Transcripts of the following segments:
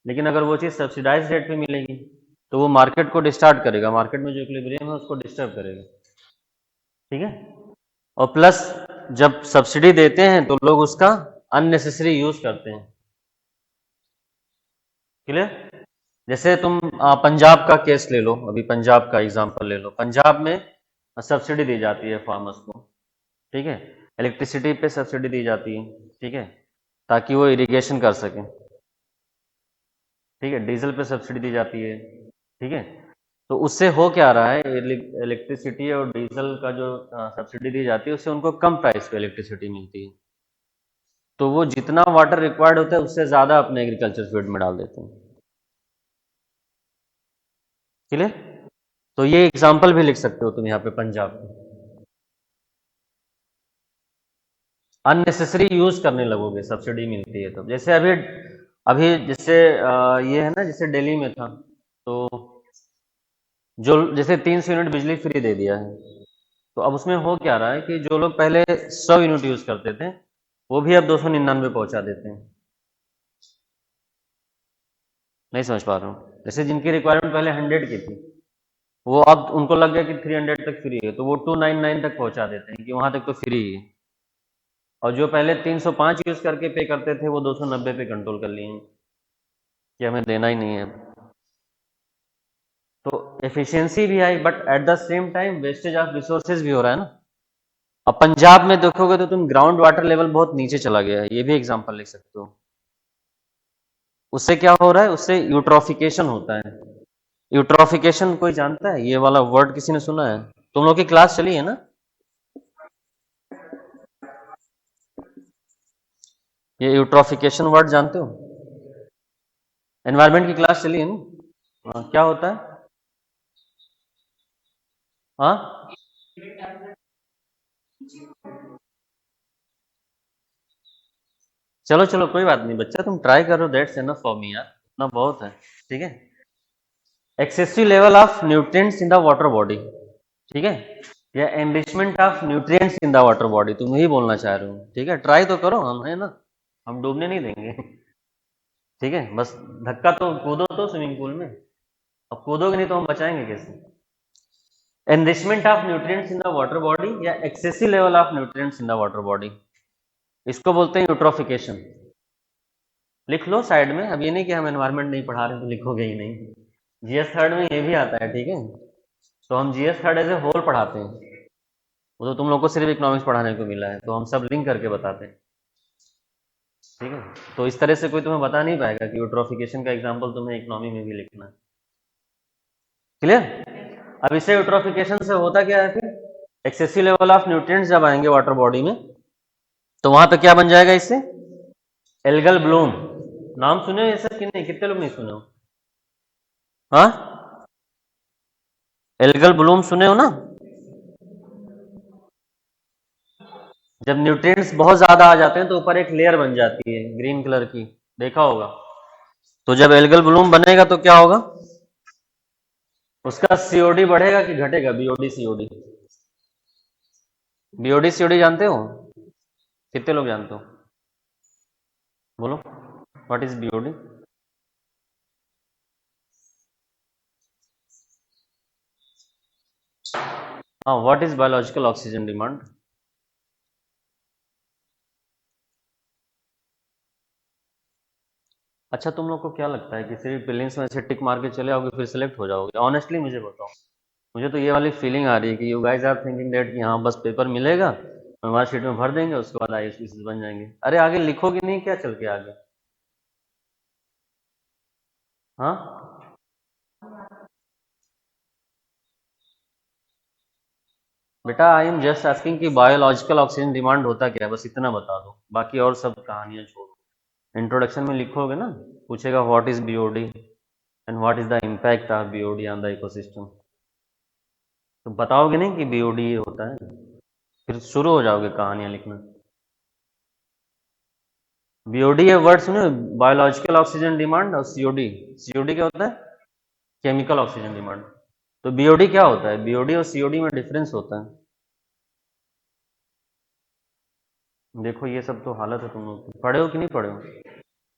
लेकिन अगर वो चीज़ सब्सिडाइज रेट पे मिलेगी तो वो मार्केट को डिस्टर्ब करेगा, मार्केट में जो इक्विलिब्रियम है उसको डिस्टर्ब करेगा। ठीक है। और प्लस जब सब्सिडी देते हैं तो लोग उसका अननेसेसरी यूज करते हैं। क्लियर। जैसे तुम पंजाब का केस ले लो, अभी पंजाब का एग्जांपल ले लो। पंजाब में सब्सिडी दी जाती है फार्मर्स को। ठीक है। इलेक्ट्रिसिटी पे सब्सिडी दी जाती है। ठीक है। ताकि वो इरिगेशन कर सकें। ठीक है। डीजल पे सब्सिडी दी जाती है। ठीक है। तो उससे हो क्या रहा है, इलेक्ट्रिसिटी और डीजल का जो सब्सिडी दी जाती है उससे उनको कम प्राइस पे इलेक्ट्रिसिटी मिलती है। तो वो जितना वाटर रिक्वायर्ड होता है उससे ज़्यादा अपने एग्रीकल्चर फील्ड में डाल देते हैं। क्लियर। तो ये एग्जाम्पल भी लिख सकते हो तुम यहाँ पे पंजाब में। अननेसेसरी यूज करने लगोगे, सब्सिडी मिलती है तो। जैसे अभी अभी जैसे ये है ना, जैसे दिल्ली में था तो जो जैसे 300 यूनिट बिजली फ्री दे दिया है, तो अब उसमें हो क्या रहा है कि जो लोग पहले 100 यूनिट यूज करते थे वो भी अब 299 पहुंचा देते हैं। नहीं समझ पा रहा हूँ। जैसे जिनकी रिक्वायरमेंट पहले 100 की थी, वो अब उनको लग गया कि 300 तक फ्री है, तो वो 299 तक पहुंचा देते हैं कि वहां तक तो फ्री है। और जो पहले 305 यूज करके पे करते थे वो 290 पे कंट्रोल कर लिए हैं कि हमें देना ही नहीं है। तो एफिशिएंसी भी आई, but at the same time wastage of resources भी हो रहा है ना। अब पंजाब में देखोगे तो तुम ग्राउंड वाटर लेवल बहुत नीचे चला गया है, ये भी एग्जांपल लिख सकते हो। उससे क्या हो रहा है, उससे यूट्रोफिकेशन होता है। यूट्रोफिकेशन कोई जानता है, ये वाला वर्ड किसी ने सुना है? तुम लोग की क्लास चली है ना, ये यूट्रोफिकेशन वर्ड जानते हो? एनवायरमेंट की क्लास चली है ना? हाँ, क्या होता है? हाँ, चलो चलो कोई बात नहीं बच्चा, तुम ट्राई करो, दैट्स एनफ फॉर मी यार, इतना बहुत है। ठीक है। Excessive level of nutrients in the water body. ठीक है। या enrichment of nutrients in the water body, तुम यही बोलना चाह रहे हो। ठीक है, ट्राई तो करो, हम है ना, हम डूबने नहीं देंगे। ठीक है, बस धक्का तो कूदो तो स्विमिंग पूल में। अब कूदोगे नहीं तो हम बचाएंगे कैसे? Enrichment of nutrients in the water body या excessive level of nutrients in the water body, इसको बोलते हैं यूट्रोफिकेशन। लिख लो साइड में। अब ये नहीं कि हम एनवायरमेंट नहीं पढ़ा रहे तो लिखोगे ही नहीं। जीएस थर्ड में ये भी आता है। ठीक है। तो हम GS third as a whole पढ़ाते हैं, वो तो तुम लोग को सिर्फ इकोनॉमिक्स पढ़ाने को मिला है, तो हम सब लिंक करके बताते हैं। ठीक है। तो इस तरह से कोई तुम्हें बता नहीं पाएगा कि यूट्रोफिकेशन का एग्जाम्पल तुम्हें इकोनॉमी में भी लिखना है। क्लियर। अब इससे यूट्रोफिकेशन से होता क्या है फिर, एक्सेसिव लेवल ऑफ न्यूट्रिएंट्स जब आएंगे वाटर बॉडी में तो वहां पे क्या बन जाएगा इससे, एल्गल ब्लूम। नाम सुने हो ये सब कि नहीं, कितने लोग नहीं सुने हो? हाँ, एल्गल ब्लूम सुने हो ना? जब न्यूट्रिएंट्स बहुत ज्यादा आ जाते हैं तो ऊपर एक लेयर बन जाती है ग्रीन कलर की, देखा होगा। तो जब एल्गल ब्लूम बनेगा तो क्या होगा, उसका सीओडी बढ़ेगा कि घटेगा, बीओडी सीओडी? बीओडी सीओडी जानते हो? कितने लोग जानते हो? बोलो, व्हाट इज बीओडी? हाँ, what is biological oxygen demand? अच्छा, तुम लोग को क्या लगता है कि सिर्फ प्रीलिम्स में से टिक मार के चले आओगे फिर सिलेक्ट हो जाओगे? ऑनेस्टली मुझे बताओ। मुझे तो ये वाली फीलिंग आ रही है कि you guys are thinking that कि हाँ बस पेपर मिलेगा, हमारे शीट में भर देंगे, उसके बाद आईएएस बन जाएंगे। अरे आगे लिखोगे नहीं क्या चल के आगे? हाँ, बेटा आई एम जस्ट आस्किंग कि बायोलॉजिकल ऑक्सीजन डिमांड होता क्या है, बस इतना बता दो, बाकी और सब कहानियां छोड़ो। इंट्रोडक्शन में लिखोगे ना, पूछेगा what is BOD and what is the impact of BOD on the ecosystem, तो बताओगे नहीं कि बीओडी ये होता है, फिर शुरू हो जाओगे कहानियां लिखना। बीओडी ये वर्ड सुने, बायोलॉजिकल ऑक्सीजन डिमांड, और सीओडी। सीओडी क्या होता है, केमिकल ऑक्सीजन डिमांड। तो बीओडी क्या होता है, बीओडी और सीओडी में डिफरेंस होता है। देखो ये सब तो हालत है, तुम लोग पढ़े हो कि नहीं पढ़े हो?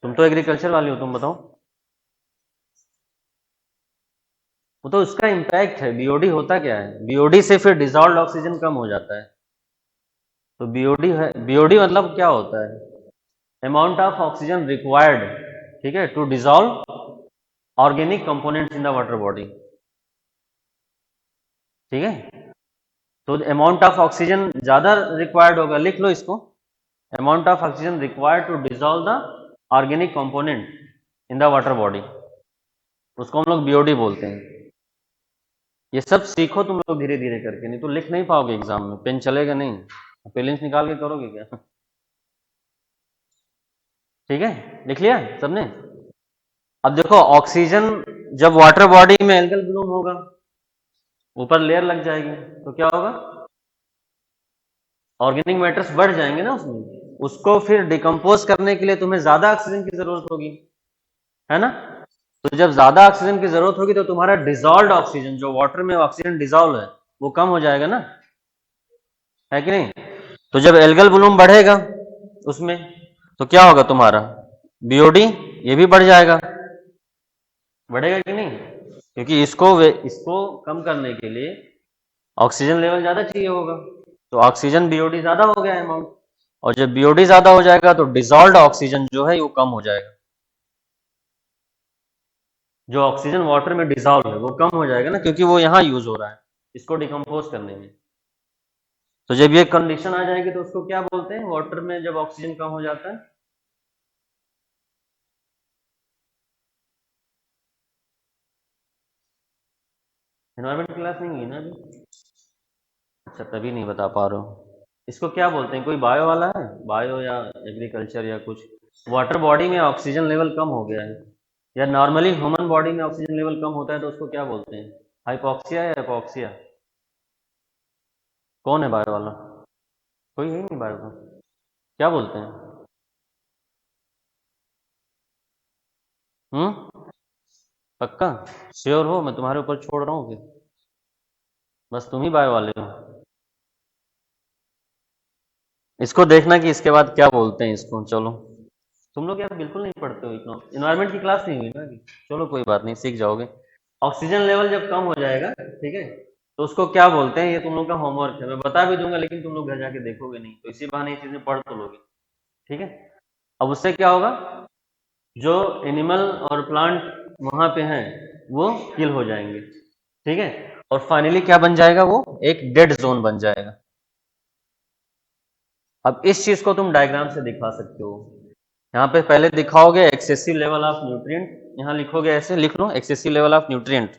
तुम तो एग्रीकल्चर वाले हो, तुम बताओ। वो तो उसका इम्पैक्ट है। बीओडी होता क्या है, बीओडी से फिर डिजॉल्व ऑक्सीजन कम हो जाता है। तो बीओडी है, बीओडी मतलब क्या होता है, अमाउंट ऑफ ऑक्सीजन रिक्वायर्ड, ठीक है, to dissolve organic components in the water body. ठीक है, तो अमाउंट ऑफ ऑक्सीजन ज्यादा रिक्वायर्ड होगा, लिख लो इसको, amount of oxygen required to dissolve the organic component in the water body, उसको हम लोग बीओडी बोलते हैं। ये सब सीखो तुम लोग धीरे धीरे करके, नहीं तो लिख नहीं पाओगे एग्जाम में, पेन चलेगा नहीं, पेलिंग्स निकाल के करोगे क्या? ठीक है, लिख लिया सबने? अब देखो ऑक्सीजन जब वाटर बॉडी में एल्गल ब्लूम होगा, ऊपर लेयर लग जाएगी, तो क्या होगा, ऑर्गेनिक मैटर्स बढ़ जाएंगे ना उसमें, उसको फिर डिकम्पोज करने के लिए तुम्हें ज्यादा ऑक्सीजन की जरूरत होगी, है ना? तो जब ज्यादा ऑक्सीजन की जरूरत होगी तो तुम्हारा डिजॉल्व ऑक्सीजन, जो वाटर में ऑक्सीजन डिजॉल्व है, वो कम हो जाएगा ना, है कि नहीं? तो जब एल्गल ब्लूम बढ़ेगा उसमें, तो क्या होगा तुम्हारा बीओडी, ये भी बढ़ जाएगा, बढ़ेगा कि नहीं? क्योंकि इसको कम करने के लिए ऑक्सीजन लेवल ज्यादा चाहिए होगा, तो ऑक्सीजन बीओडी ज्यादा हो गया अमाउंट, और जब बीओडी ज्यादा हो जाएगा तो डिजॉल्व ऑक्सीजन जो है वो कम हो जाएगा, जो ऑक्सीजन वाटर में डिजॉल्व है वो कम हो जाएगा ना, क्योंकि वो यहाँ यूज हो रहा है इसको डिकम्पोज करने में। तो जब ये कंडीशन आ जाएगी तो उसको क्या बोलते हैं, वाटर में जब ऑक्सीजन कम हो जाता है, एनवायरमेंट क्लास नहीं हुई ना अभी? अच्छा, तभी नहीं बता पा रहे हो। इसको क्या बोलते हैं, कोई बायो वाला है, बायो या एग्रीकल्चर या कुछ, वाटर बॉडी में ऑक्सीजन लेवल कम हो गया है, या नॉर्मली ह्यूमन बॉडी में ऑक्सीजन लेवल कम होता है, तो उसको क्या बोलते हैं, हाइपोक्सिया या हिपोक्सिया? कौन है बायो वाला? कोई है नहीं बायो का, क्या बोलते हैं? पक्का श्योर हो? मैं तुम्हारे ऊपर छोड़ रहा हूँ फिर, बस तुम ही बायो वाले हो। इसको देखना कि इसके बाद क्या बोलते हैं इसको। चलो, तुम लोग यार बिल्कुल नहीं पढ़ते हो, इतना इन्वायरमेंट की क्लास नहीं हुई ना अभी। चलो कोई बात नहीं, सीख जाओगे। ऑक्सीजन लेवल जब कम हो जाएगा, ठीक है, तो उसको क्या बोलते हैं, ये तुम लोग का होमवर्क है, मैं बता भी दूंगा लेकिन तुम लोग घर जाके देखोगे नहीं, तो इसी बहाने ये चीजें पढ़ तो लोगे। ठीक है, अब उससे क्या होगा, जो एनिमल और प्लांट वहां पे हैं वो किल हो जाएंगे, ठीक है, और फाइनली क्या बन जाएगा, वो एक डेड जोन बन जाएगा। अब इस चीज को तुम डायग्राम से दिखा सकते हो। यहाँ पे पहले दिखाओगे एक्सेसिव लेवल ऑफ न्यूट्रिएंट, यहाँ लिखोगे, ऐसे लिख लो, एक्सेसिव लेवल ऑफ न्यूट्रिएंट,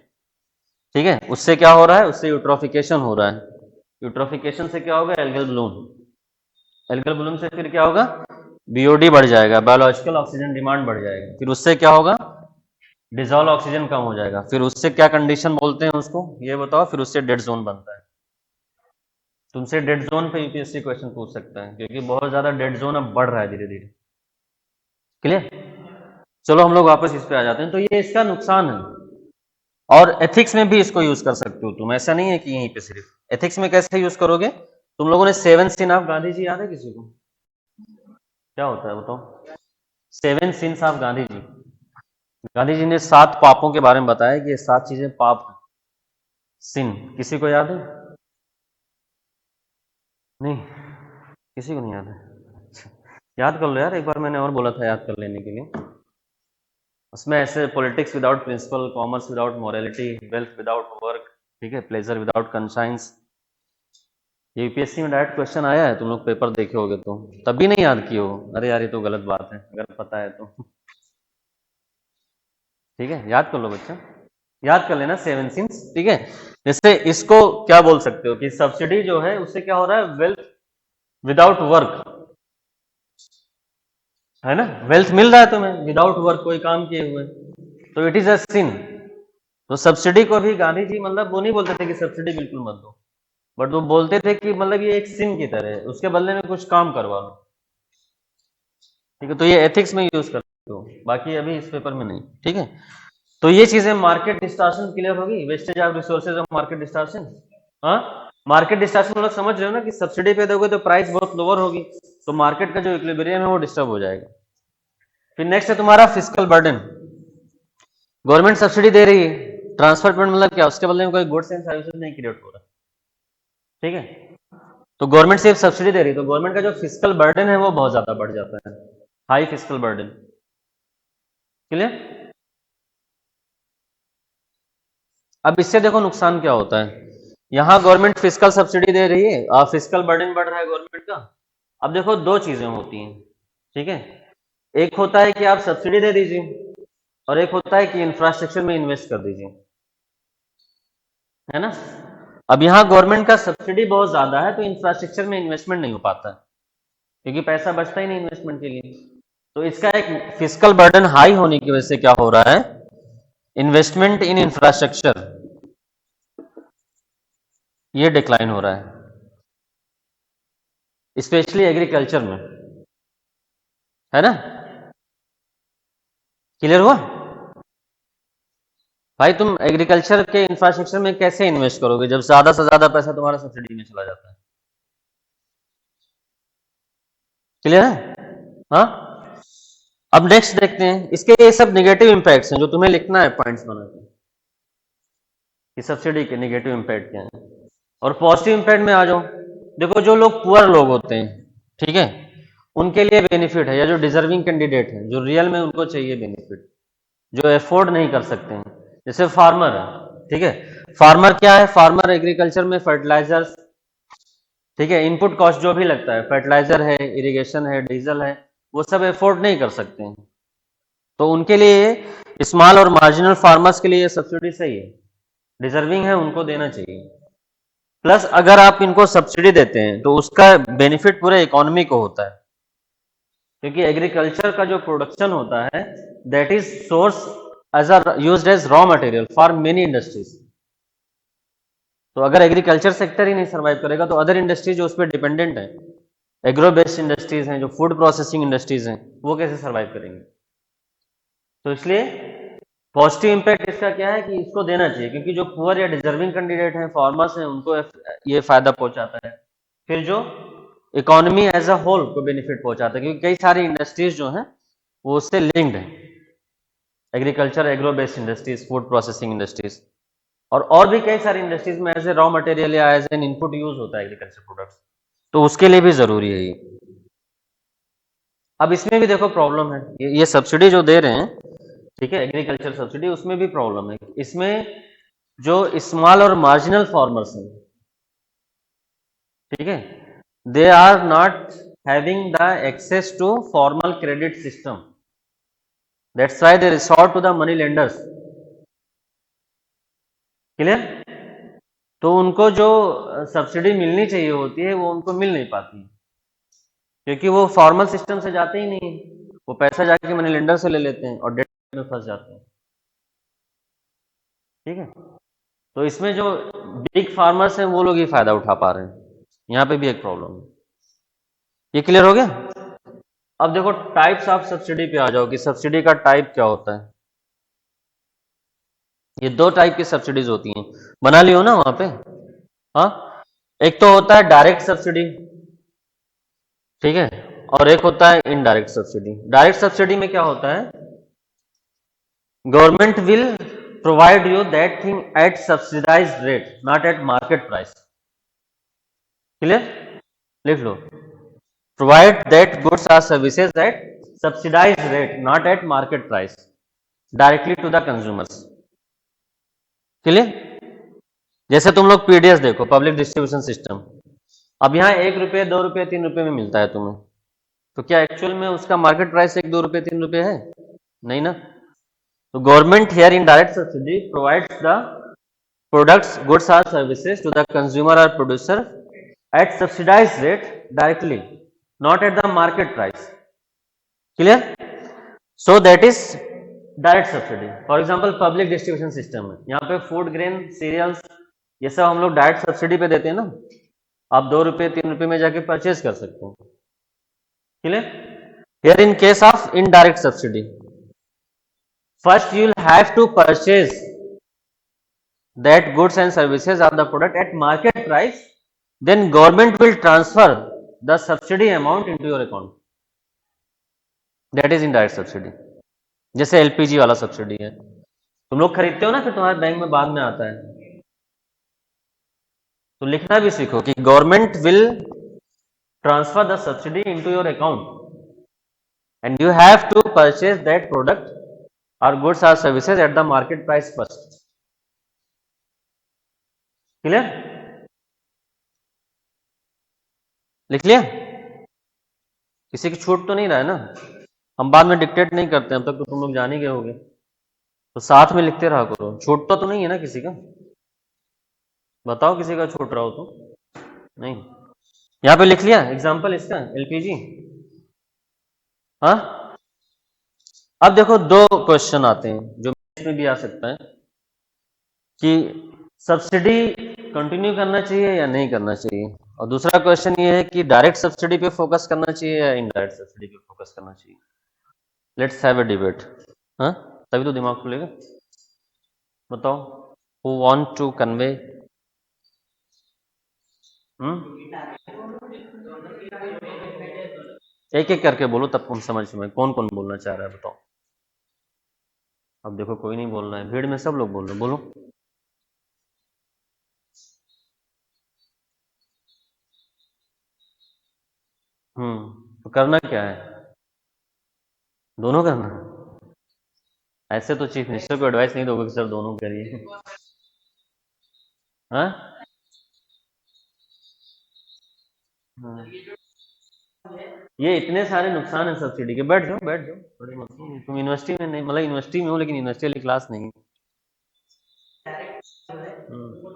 ठीक है, उससे क्या हो रहा है, उससे यूट्रोफिकेशन हो रहा है, यूट्रोफिकेशन से क्या होगा, एल्गल ब्लूम, एल्गल ब्लूम से फिर क्या होगा, बीओडी बढ़ जाएगा, बायोलॉजिकल ऑक्सीजन डिमांड बढ़ जाएगा, फिर उससे क्या होगा, डिजॉल्व ऑक्सीजन कम हो जाएगा, फिर उससे क्या कंडीशन बोलते हैं उसको, ये बताओ, फिर उससे डेड जोन बनता है। तुमसे डेड जोन पे यूपीएससी क्वेश्चन पूछ सकता है, क्योंकि बहुत ज्यादा डेड जोन अब बढ़ रहा है धीरे धीरे। क्लियर? चलो हम लोग वापस इस पे आ जाते हैं। तो ये इसका नुकसान है, और एथिक्स में भी इसको यूज कर सकते हो तुम, ऐसा नहीं है कि यहीं पे सिर्फ। एथिक्स में कैसे यूज करोगे, तुम लोगों ने 7 सिन ऑफ गांधी जी याद है किसी को? क्या होता है बताओ, 7 सिंस ऑफ गांधी जी। गांधी जी ने 7 पापों के बारे में बताया कि ये 7 चीजें पाप है, सिन। किसी को याद है? नहीं, किसी को नहीं याद है? याद कर लो यार एक बार, मैंने और बोला था याद कर लेने के लिए। उसमें ऐसे politics without principle, commerce without morality, wealth without work, ठीक है, प्लेजर विदाउट कंसाइंस। यूपीएससी में डायरेक्ट क्वेश्चन आया है, तुम लोग पेपर देखे होगे तो तभी नहीं याद किए हो। अरे यार ये तो गलत बात है, अगर पता है तो। ठीक है, याद कर लो बच्चा, याद कर लेना 7 सिंस, ठीक है। जैसे इसको क्या बोल सकते हो कि सब्सिडी जो है उससे क्या हो रहा है, वेल्थ विदाउट वर्क, है ना, वेल्थ मिल रहा है तुम्हें विदाउट वर्क, कोई काम किए हुए, तो इट इज अ सिन। तो सब्सिडी को भी गांधी जी मतलब वो नहीं बोलते थे कि सब्सिडी बिल्कुल मत दो, बट वो बोलते थे कि मतलब ये एक सिन की तरह है, उसके बदले में कुछ काम करवा लो। ठीक है, तो ये एथिक्स में यूज करते हो, बाकी अभी इस पेपर में नहीं। ठीक है, तो ये चीजें मार्केट डिस्टॉर्शन क्लियर होगी, वेस्टेज ऑफ रिसोर्सेज और मार्केट डिस्टॉर्शन। हाँ, मार्केट डिस्टॉर्शन लोग समझ रहे हो ना कि सब्सिडी पे दोगे तो प्राइस बहुत लोअर होगी, तो मार्केट का जो इक्विलिब्रियम है वो डिस्टर्ब हो जाएगा। फिर नेक्स्ट है तुम्हारा फिस्कल बर्डन। गवर्नमेंट सब्सिडी दे रही है, ट्रांसफर पेमेंट मतलब क्या, उसके बदले में कोई गुड्स एंड सर्विसेज नहीं क्रिएट हो रहा, ठीक है। तो गवर्नमेंट सिर्फ सब्सिडी दे रही है, तो गवर्नमेंट का जो फिजिकल बर्डन है वो बहुत ज्यादा बढ़ जाता है, हाई फिजिकल बर्डन। क्लियर। अब इससे देखो नुकसान क्या होता है, यहाँ गवर्नमेंट फिजिकल सब्सिडी दे रही है और फिजिकल बर्डन बढ़ रहा है गवर्नमेंट का। अब देखो दो चीजें होती हैं, ठीक है। एक होता है कि आप सब्सिडी दे दीजिए और एक होता है कि इंफ्रास्ट्रक्चर में इन्वेस्ट कर दीजिए, है ना। अब यहाँ गवर्नमेंट का सब्सिडी बहुत ज्यादा है तो इंफ्रास्ट्रक्चर में इन्वेस्टमेंट नहीं हो पाता है क्योंकि पैसा बचता ही नहीं इन्वेस्टमेंट के लिए। तो इसका एक फिजिकल बर्डन हाई होने की वजह से क्या हो रहा है, इन्वेस्टमेंट इन इंफ्रास्ट्रक्चर ये डिक्लाइन हो रहा है, स्पेशली एग्रीकल्चर में, है ना। क्लियर हुआ भाई। तुम एग्रीकल्चर के इंफ्रास्ट्रक्चर में कैसे इन्वेस्ट करोगे जब ज्यादा से ज्यादा पैसा तुम्हारा सब्सिडी में चला जाता है। क्लियर है। हाँ, अब नेक्स्ट देखते हैं इसके ये सब नेगेटिव इंपैक्ट्स हैं जो तुम्हें लिखना है पॉइंट्स बना के, कि सब्सिडी के नेगेटिव इंपैक्ट क्या है। और पॉजिटिव इंपैक्ट में आ जाओ, देखो जो लोग पुअर लोग होते हैं, ठीक है, उनके लिए बेनिफिट है, या जो डिजर्विंग कैंडिडेट है जो रियल में उनको चाहिए बेनिफिट, जो एफोर्ड नहीं कर सकते हैं, जैसे फार्मर है, ठीक है। फार्मर क्या है, फार्मर एग्रीकल्चर में फर्टिलाइजर्स, ठीक है, इनपुट कॉस्ट जो भी लगता है, फर्टिलाइजर है, इरिगेशन है, डीजल है, वो सब एफोर्ड नहीं कर सकते हैं। तो उनके लिए स्मॉल और मार्जिनल फार्मर्स के लिए ये सब्सिडी सही है, डिजर्विंग है, उनको देना चाहिए। प्लस अगर आप इनको सब्सिडी देते हैं तो उसका बेनिफिट पूरे इकोनॉमी को होता है, क्योंकि एग्रीकल्चर का जो प्रोडक्शन होता है that is source as used as raw material for many industries. तो अगर एग्रीकल्चर सेक्टर ही नहीं सर्वाइव करेगा तो अदर इंडस्ट्रीज जो उस पर डिपेंडेंट है, एग्रो बेस्ड इंडस्ट्रीज हैं, जो फूड प्रोसेसिंग इंडस्ट्रीज हैं, वो कैसे सर्वाइव करेंगे। तो इसलिए पॉजिटिव इंपैक्ट इसका क्या है कि इसको देना चाहिए, क्योंकि जो पुअर या डिजर्विंग कैंडिडेट हैं, फार्मर्स हैं, उनको ये फायदा पहुंचाता है। फिर जो इकोनॉमी एज अ होल को बेनिफिट पहुंचाता है, क्योंकि कई सारी इंडस्ट्रीज जो हैं वो उससे लिंक्ड है, agriculture, agro based industries, food processing industries, और भी कई सारी इंडस्ट्रीज में एज ए रॉ मटेरियल या एज एन इनपुट यूज होता है एग्रीकल्चर प्रोडक्ट्स, तो उसके लिए भी जरूरी है ये। अब इसमें भी देखो प्रॉब्लम है, ये सब्सिडी जो दे रहे हैं, ठीक है, एग्रीकल्चर सब्सिडी, उसमें भी प्रॉब्लम है। इसमें जो स्मॉल और मार्जिनल फार्मर्स हैं, ठीक है, they are not having the access to formal credit system, that's why they resort to the money lenders. Clear. तो उनको जो सब्सिडी मिलनी चाहिए होती है वो उनको मिल नहीं पाती, क्योंकि वो फॉर्मल सिस्टम से जाते ही नहीं है, वो पैसा जाके मनी लेंडर से ले लेते हैं और डेट में फंस जाते हैं, ठीक है। तो इसमें जो बिग फार्मर्स हैं वो लोग ही फायदा उठा पा रहे हैं, यहाँ पे भी एक प्रॉब्लम है। ये क्लियर हो गया। अब देखो टाइप्स ऑफ सब्सिडी पे आ जाओ कि सब्सिडी का टाइप क्या होता है। ये दो टाइप की सब्सिडीज होती हैं, बना लियो ना वहां पे। हाँ, एक तो होता है डायरेक्ट सब्सिडी, ठीक है, और एक होता है इनडायरेक्ट सब्सिडी। डायरेक्ट सब्सिडी में क्या होता है, government will provide you that thing at subsidised rate, not at market price. Clear, लिख लो, provide that goods or services at subsidised rate, not at market price, directly to the consumers. Clear. जैसे तुम लोग PDS देखो, public distribution system, अब यहाँ 1 रुपये, 2 रुपये, 3 रुपये में मिलता है तुम्हें, तो क्या एक्चुअल में उसका मार्केट प्राइस 1, 2 रुपये, 3 रुपये है? नहीं ना। तो government here in direct subsidy provides the products, goods और सर्विसेज टू द कंज्यूमर और producer at subsidised rate directly, not at the market price. Clear. So that is direct subsidy. For example public distribution system है, यहाँ पे food grain serials ये सब हम लोग direct subsidy पे देते हैं ना, आप 2 रुपये 3 रुपये में जाके परचेज कर सकते हैं। Clear. Here in case of indirect subsidy, first you will have to purchase that goods and services of the product at market price, then government will transfer the subsidy amount into your account, that is indirect subsidy. जैसे LPG वाला subsidy है, तुम लोग खरीदते हो ना, फिर तुम्हारे बैंक में बाद में आता है, तो लिखना भी सीखो कि government will transfer the subsidy into your account and you have to purchase that product और goods or services at the market price first. Clear? लिख लिया? किसी की छूट तो नहीं रहा है ना? हम बाद में डिक्टेट नहीं करते, अब तक तो तुम लोग जान ही गए होगे, तो साथ में लिखते रहा करो। छूटता तो नहीं है ना किसी का? बताओ किसी का छूट रहा हो तो। नहीं, यहाँ पे लिख लिया एग्जाम्पल इसका, एलपीजी। हाँ, अब देखो दो क्वेश्चन आते हैं जो इसमें भी आ सकता है कि सब्सिडी कंटिन्यू करना चाहिए या नहीं करना चाहिए, और दूसरा क्वेश्चन ये है कि डायरेक्ट सब्सिडी पे फोकस करना चाहिए या इनडायरेक्ट सब्सिडी पे फोकस करना चाहिए। Let's have a debate. हाँ, तभी तो दिमाग खुलेगा। बताओ, हु वांट टू कन्वे? एक एक करके बोलो, तब तुम समझ में कौन कौन बोलना चाह रहा है, बताओ। अब देखो कोई नहीं बोल रहा है, भीड़ में सब लोग बोल रहे हैं, बोलो। तो करना क्या है? दोनों करना है? ऐसे तो चीफ मिनिस्टर को एडवाइस नहीं दोगे कि सर दोनों करिए? हाँ? हाँ। ये इतने सारे नुकसान है सब्सिडी के, बैठ जाओ बैठ जाओ, बड़े मत हो। तुम यूनिवर्सिटी में नहीं, मतलब यूनिवर्सिटी में हो लेकिन यूनिवर्सिटी वाली क्लास नहीं। हम्म,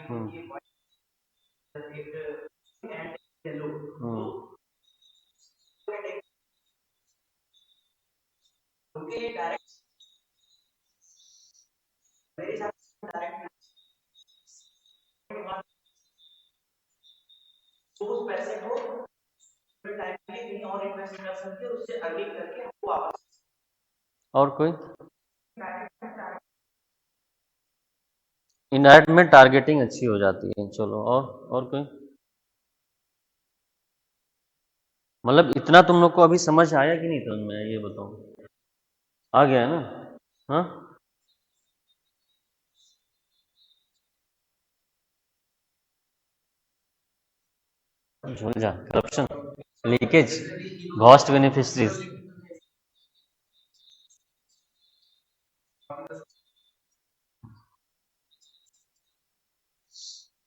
हम्म, हम्म, और कोई? इनडायरेक्ट में टारगेटिंग अच्छी हो जाती है। चलो, और कोई? मतलब इतना तुम लोग को अभी समझ आया कि नहीं समझ में आया, ये बताओ। आ गया है ना? हाँ, झूल जा, करप्शन, लीकेज, घोस्ट बेनिफिशरीज।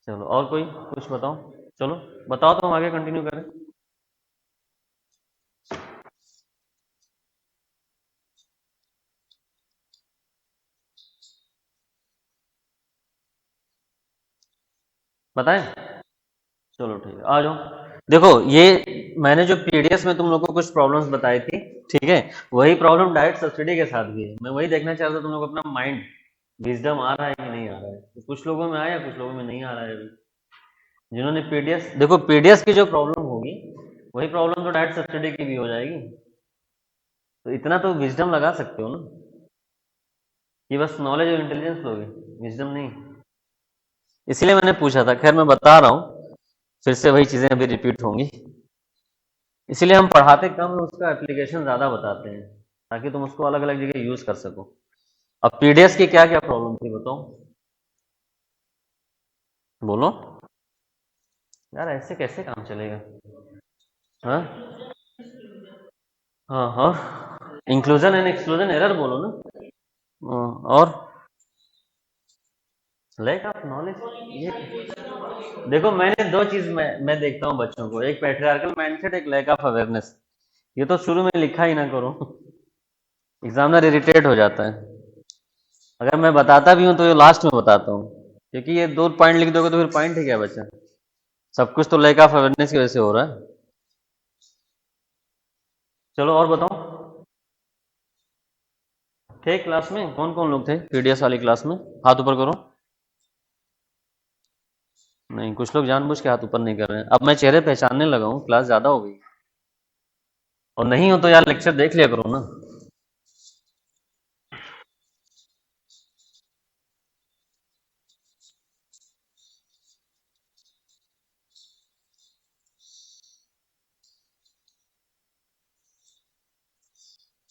चलो, और कोई कुछ बताओ। चलो बताओ तो हम आगे कंटिन्यू करें। बताएं? चलो ठीक है, आ जाओ। देखो, ये मैंने जो पीडीएस में तुम लोग को कुछ प्रॉब्लम्स बताई थी, ठीक है, वही प्रॉब्लम डायरेक्ट सब्सिडी के साथ भी है। मैं वही देखना चाहता था तुम लोग अपना माइंड विजडम आ रहा है कि नहीं आ रहा है। तो कुछ लोगों में आया, कुछ लोगों में नहीं आ रहा है अभी। जिन्होंने पीडीएस, देखो पीडीएस की जो प्रॉब्लम होगी वही प्रॉब्लम तो डायरेक्ट सब्सिडी की भी हो जाएगी। तो इतना तो विजडम लगा सकते हो ना, कि बस नॉलेज और इंटेलिजेंस लोगे, विजडम नहीं। इसीलिए मैंने पूछा था। खैर मैं बता रहा हूँ, फिर से वही चीजें अभी रिपीट होंगी। इसीलिए हम पढ़ाते कम हैं, उसका एप्लीकेशन ज़्यादा बताते हैं, ताकि तुम उसको अलग अलग जगह यूज़ कर सको। अब पीडीएस की क्या क्या प्रॉब्लम थी बताओ, बोलो। यार ऐसे कैसे काम चलेगा? हाँ, हाँ, हाँ, इंक्लूजन एंड एक्सक्लूजन एरर बोलो ना। और लैक ऑफ नॉलेज, ये देखो, मैंने दो चीज मैं देखता हूँ बच्चों को, एक पैट्रियार्कल माइंडसेट, एक लैक ऑफ अवेयरनेस। ये तो शुरू में लिखा ही ना करो, एग्जामिनर इरिटेट हो जाता है। अगर मैं बताता भी हूँ तो ये लास्ट में बताता हूँ, क्योंकि ये दो पॉइंट लिख दोगे तो फिर पॉइंट ही क्या बचा। सब कुछ तो लैक ऑफ अवेयरनेस की वजह से हो रहा है। चलो और बताओ, थे क्लास में कौन कौन लोग थे पीडीएस वाली क्लास में? हाथ ऊपर करो। नहीं, कुछ लोग जानबूझ के हाथ ऊपर नहीं कर रहे हैं। अब मैं चेहरे पहचानने लगा हूँ, क्लास ज्यादा हो गई। और नहीं हो तो यार लेक्चर देख लिया करो ना।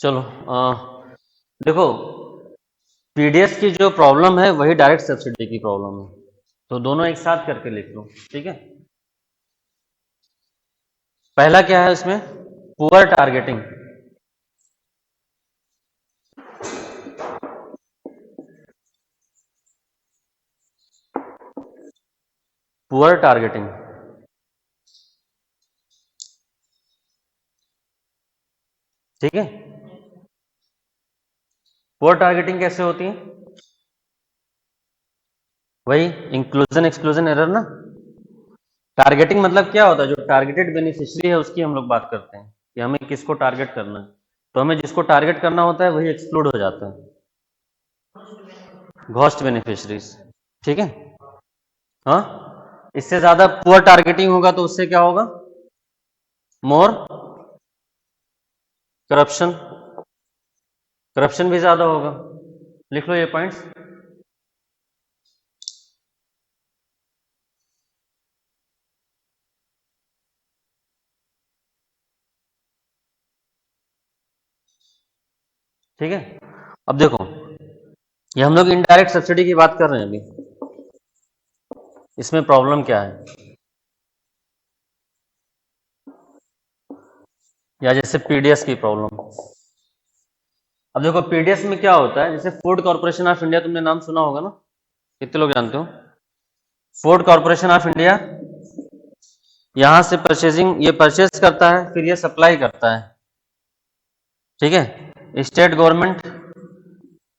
चलो देखो, पीडीएस की जो प्रॉब्लम है वही डायरेक्ट सब्सिडी की प्रॉब्लम है, तो दोनों एक साथ करके लिख लो, ठीक है। पहला क्या है इसमें, पुअर टारगेटिंग। पुअर टारगेटिंग, ठीक है। पुअर टारगेटिंग कैसे होती है, वही इंक्लूजन एक्सक्लूजन एरर ना। टारगेटिंग मतलब क्या होता है, जो टारगेटेड बेनिफिशियरी है उसकी हम लोग बात करते हैं कि हमें किसको टारगेट करना है, तो हमें जिसको टारगेट करना होता है वही एक्सक्लूड हो जाता है, घोस्ट बेनिफिशरीज, ठीक है। हाँ, इससे ज्यादा पुअर टारगेटिंग होगा तो उससे क्या होगा, मोर करप्शन, करप्शन भी ज्यादा होगा। लिख लो ये पॉइंट्स। ठीक है, अब देखो, ये हम लोग इनडायरेक्ट सब्सिडी की बात कर रहे हैं अभी, इसमें प्रॉब्लम क्या है, या जैसे पीडीएस की प्रॉब्लम। अब देखो पीडीएस में क्या होता है, जैसे फूड कॉर्पोरेशन ऑफ इंडिया, तुमने नाम सुना होगा ना, कितने लोग जानते हो, फूड कॉर्पोरेशन ऑफ इंडिया, यहां से परचेजिंग, ये परचेज करता है फिर ये सप्लाई करता है, ठीक है। स्टेट गवर्नमेंट,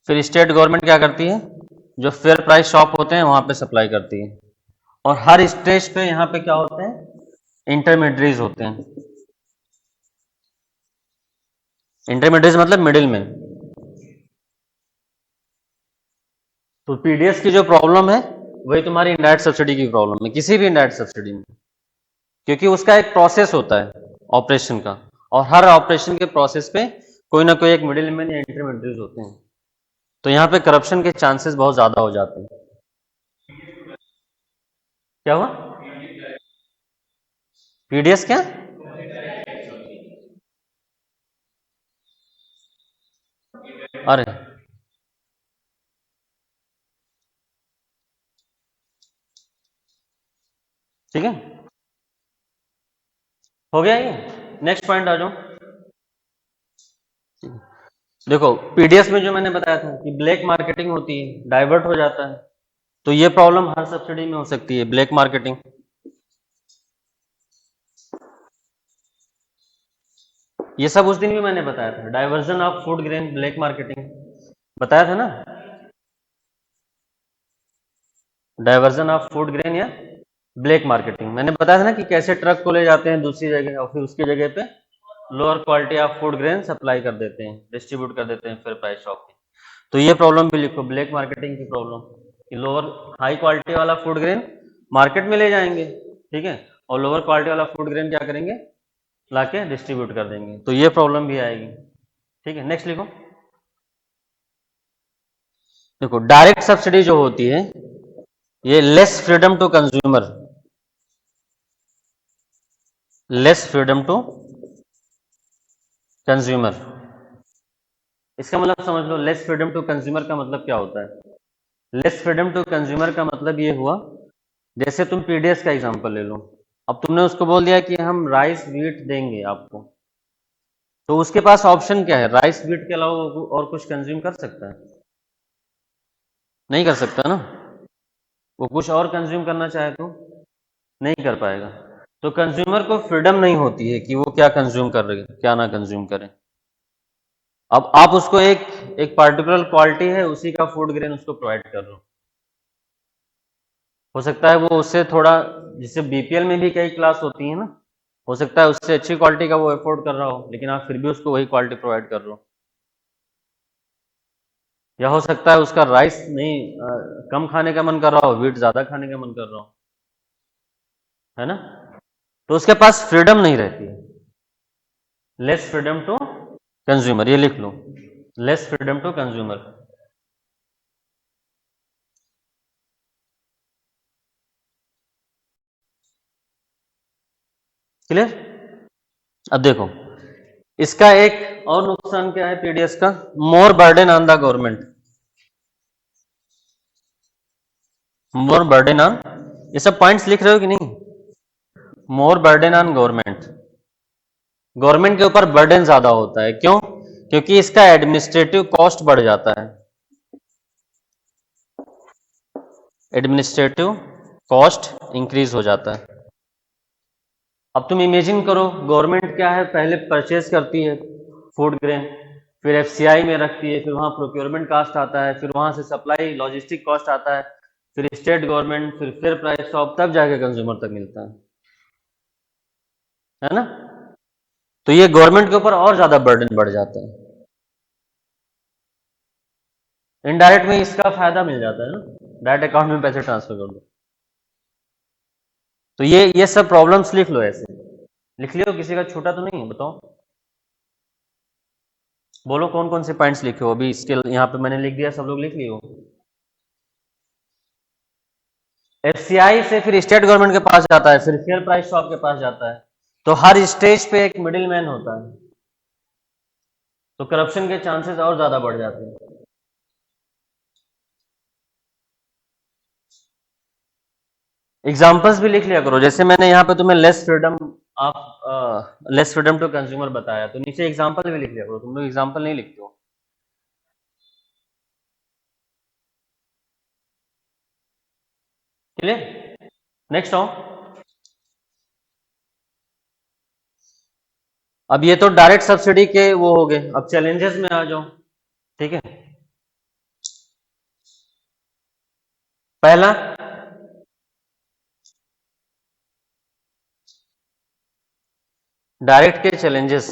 फिर स्टेट गवर्नमेंट क्या करती है, जो फेयर प्राइस शॉप होते हैं वहां पे सप्लाई करती है, और हर स्टेज पे यहाँ पे क्या होते हैं, इंटरमीडिएट्स होते हैं। इंटरमीडिएट्स मतलब मिडिल मैन। तो पीडीएस की जो प्रॉब्लम है वही तुम्हारी इनडायरेक्ट सब्सिडी की प्रॉब्लम है, किसी भी इनडायरेक्ट सब्सिडी में, क्योंकि उसका एक प्रोसेस होता है ऑपरेशन का, और हर ऑपरेशन के प्रोसेस पे कोई ना कोई एक मिडिल मैन या इंटरमीडिएट्स होते हैं, तो यहाँ पे करप्शन के चांसेस बहुत ज्यादा हो जाते हैं। क्या हुआ, पीडीएस क्या, अरे ठीक है, हो गया ये, नेक्स्ट पॉइंट आ जाओ। देखो पीडीएस में जो मैंने बताया था कि ब्लैक मार्केटिंग होती है, डाइवर्ट हो जाता है, तो ये प्रॉब्लम हर सब्सिडी में हो सकती है, ब्लैक मार्केटिंग। ये सब उस दिन भी मैंने बताया था, diversion of food grain, black marketing, बताया था ना, डाइवर्जन ऑफ फूड ग्रेन या ब्लैक मार्केटिंग, मैंने बताया था ना कि कैसे ट्रक को ले जाते हैं दूसरी जगह और फिर उसकी जगह पे lower quality of food grain supply कर देते हैं, डिस्ट्रीब्यूट कर देते हैं फिर प्राइस शॉप की। तो ये प्रॉब्लम भी लिखो, ब्लैक मार्केटिंग की प्रॉब्लम, कि लोअर हाई क्वालिटी वाला फूड ग्रेन मार्केट में ले जाएंगे, ठीक है, और लोअर क्वालिटी वाला फूड ग्रेन क्या करेंगे, लाके डिस्ट्रीब्यूट कर देंगे, तो ये प्रॉब्लम भी आएगी, ठीक है। नेक्स्ट लिखो, देखो डायरेक्ट सब्सिडी जो होती है ये less freedom to consumer, less freedom to consumer, इसका मतलब समझ लो, लेस फ्रीडम टू कंज्यूमर का मतलब क्या होता है, लेस फ्रीडम टू कंज्यूमर का मतलब ये हुआ, जैसे तुम पीडीएस का एग्जांपल ले लो, अब तुमने उसको बोल दिया कि हम राइस व्हीट देंगे आपको, तो उसके पास ऑप्शन क्या है, राइस व्हीट के अलावा वो और कुछ कंज्यूम कर सकता है, नहीं कर सकता ना, वो कुछ और कंज्यूम करना चाहे तो नहीं कर पाएगा, तो कंज्यूमर को फ्रीडम नहीं होती है कि वो क्या कंज्यूम कर रहे क्या ना कंज्यूम करे। अब आप उसको एक एक पार्टिकुलर क्वालिटी है उसी का फूड ग्रेन उसको प्रोवाइड कर रहे हो सकता है वो उससे थोड़ा, जिससे बीपीएल में भी कई क्लास होती है ना, हो सकता है उससे अच्छी क्वालिटी का वो अफोर्ड कर रहा हो, लेकिन आप फिर भी उसको वही क्वालिटी प्रोवाइड कर रहे हो, या हो सकता है उसका राइस नहीं कम खाने का मन कर रहा हो, व्हीट ज्यादा खाने का मन कर रहा हो, है ना, तो उसके पास फ्रीडम नहीं रहती है, लेस फ्रीडम टू कंज्यूमर, ये लिख लो, less freedom to consumer, clear. अब देखो इसका एक और नुकसान क्या है पीडीएस का? More burden on the government, more burden on, ये सब पॉइंट्स लिख रहे हो कि नहीं? More burden on government, government के ऊपर बर्डन ज्यादा होता है, क्यों? क्योंकि इसका एडमिनिस्ट्रेटिव कॉस्ट बढ़ जाता है, एडमिनिस्ट्रेटिव कॉस्ट इंक्रीज हो जाता है। अब तुम इमेजिन करो, गवर्नमेंट क्या है, पहले परचेज करती है फूड ग्रेन, फिर एफसीआई में रखती है, फिर वहां प्रोक्योरमेंट कास्ट आता है, फिर वहां से सप्लाई लॉजिस्टिक कॉस्ट आता है, फिर स्टेट गवर्नमेंट, फिर फेयर प्राइस शॉप, तब जाके कंज्यूमर तक मिलता है ना? तो ये गवर्नमेंट के ऊपर और ज्यादा बर्डन बढ़ जाता है। इनडायरेक्ट में इसका फायदा मिल जाता है ना, डायरेक्ट अकाउंट में पैसे ट्रांसफर कर दो। तो ये सब प्रॉब्लम्स लिख लो, ऐसे लिख लियो, किसी का छोटा तो नहीं है? बताओ, बोलो कौन कौन से पॉइंट्स लिखे हो अभी, इसके यहाँ पे मैंने लिख दिया, सब लोग लिख लिए हो? एफसीआई से फिर स्टेट गवर्नमेंट के पास जाता है, फिर फेयर प्राइस शॉप के पास जाता है, तो हर स्टेज पे एक मिडिल मैन होता है, तो करप्शन के चांसेस और ज्यादा बढ़ जाते हैं। एग्जाम्पल्स भी लिख लिया करो, जैसे मैंने यहाँ पे तुम्हें less freedom of less freedom to consumer बताया, तो नीचे एग्जाम्पल भी लिख लिया करो, तुम लोग एग्जाम्पल नहीं लिखते हो। क्लियर? नेक्स्ट आओ। अब ये तो डायरेक्ट सब्सिडी के वो हो गए, अब चैलेंजेस में आ जाओ। ठीक है, पहला डायरेक्ट के चैलेंजेस,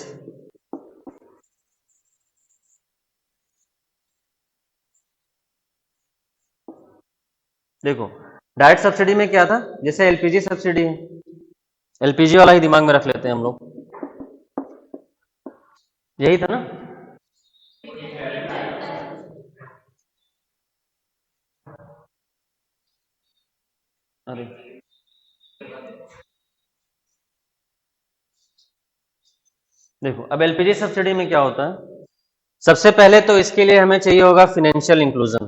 देखो डायरेक्ट सब्सिडी में क्या था, जैसे एलपीजी सब्सिडी है, एलपीजी वाला ही दिमाग में रख लेते हैं हम लोग, यही था ना? अरे देखो, अब एलपीजी सब्सिडी में क्या होता है, सबसे पहले तो इसके लिए हमें चाहिए होगा फिनेंशियल इंक्लूजन।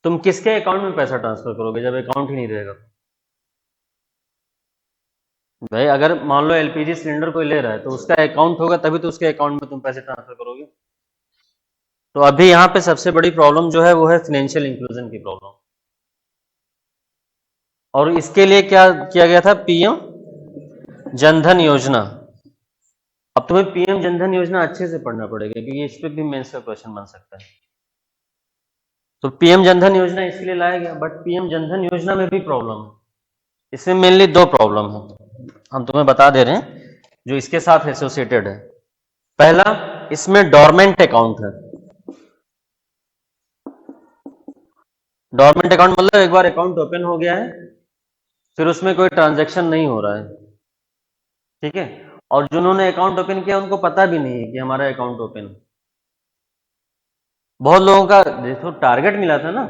तुम किसके अकाउंट में पैसा ट्रांसफर करोगे जब अकाउंट ही नहीं रहेगा? भाई अगर मान लो एलपीजी सिलेंडर कोई ले रहा है, तो उसका अकाउंट होगा, तभी तो उसके अकाउंट में तुम पैसे ट्रांसफर करोगे। तो अभी यहाँ पे सबसे बड़ी प्रॉब्लम जो है वो है फिनेंशियल इंक्लूजन की प्रॉब्लम, और इसके लिए क्या किया गया था, पीएम जनधन योजना। अब तुम्हें पीएम जनधन योजना अच्छे से पढ़ना पड़ेगा, क्योंकि इस पे भी मेंस का क्वेश्चन बन सकता है। तो पीएम जनधन योजना इसके लिए लाया गया, बट पीएम जनधन योजना में भी प्रॉब्लम है। इसमें मेनली दो प्रॉब्लम है, हम तुम्हें बता दे रहे हैं, जो इसके साथ एसोसिएटेड है। पहला, इसमें डोरमेंट अकाउंट है। डोरमेंट अकाउंट मतलब एक बार अकाउंट ओपन हो गया है, फिर उसमें कोई ट्रांजैक्शन नहीं हो रहा है, ठीक है, और जिन्होंने अकाउंट ओपन किया उनको पता भी नहीं है कि हमारा अकाउंट ओपन है। बहुत लोगों का देखो टारगेट मिला था ना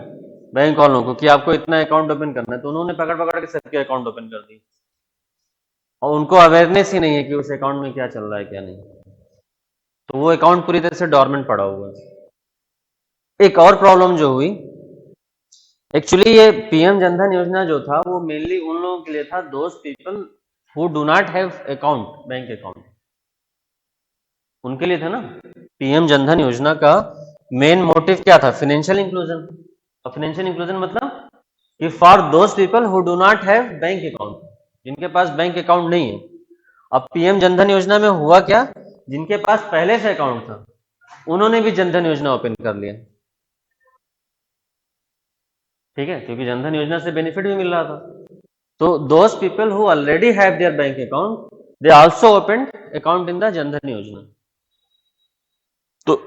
बैंक वालों को कि आपको इतना अकाउंट ओपन करना है, तो उन्होंने पकड़ पकड़ के सबके अकाउंट ओपन कर दिए, और उनको अवेयरनेस ही नहीं है कि उस अकाउंट में क्या चल रहा है क्या नहीं, तो वो अकाउंट पूरी तरह से डोरमेंट पड़ा हुआ है। एक और प्रॉब्लम जो हुई, एक्चुअली ये पीएम जनधन योजना जो था वो मेनली उन लोगों के लिए था, those people who do not have account, bank account, उनके लिए था ना। पीएम जनधन योजना का मेन मोटिव क्या था, फाइनेंशियल इंक्लूजन। और फाइनेंशियल इंक्लूजन मतलब कि for those people who do not have bank account, जिनके पास बैंक अकाउंट नहीं है। अब पीएम जनधन योजना में हुआ क्या, जिनके पास पहले से अकाउंट था उन्होंने भी जनधन योजना ओपन कर लिया, ठीक है, क्योंकि जनधन योजना से बेनिफिट भी मिल रहा था। तो those people who already have their bank account, they also open account in the Jan Dhan योजना। तो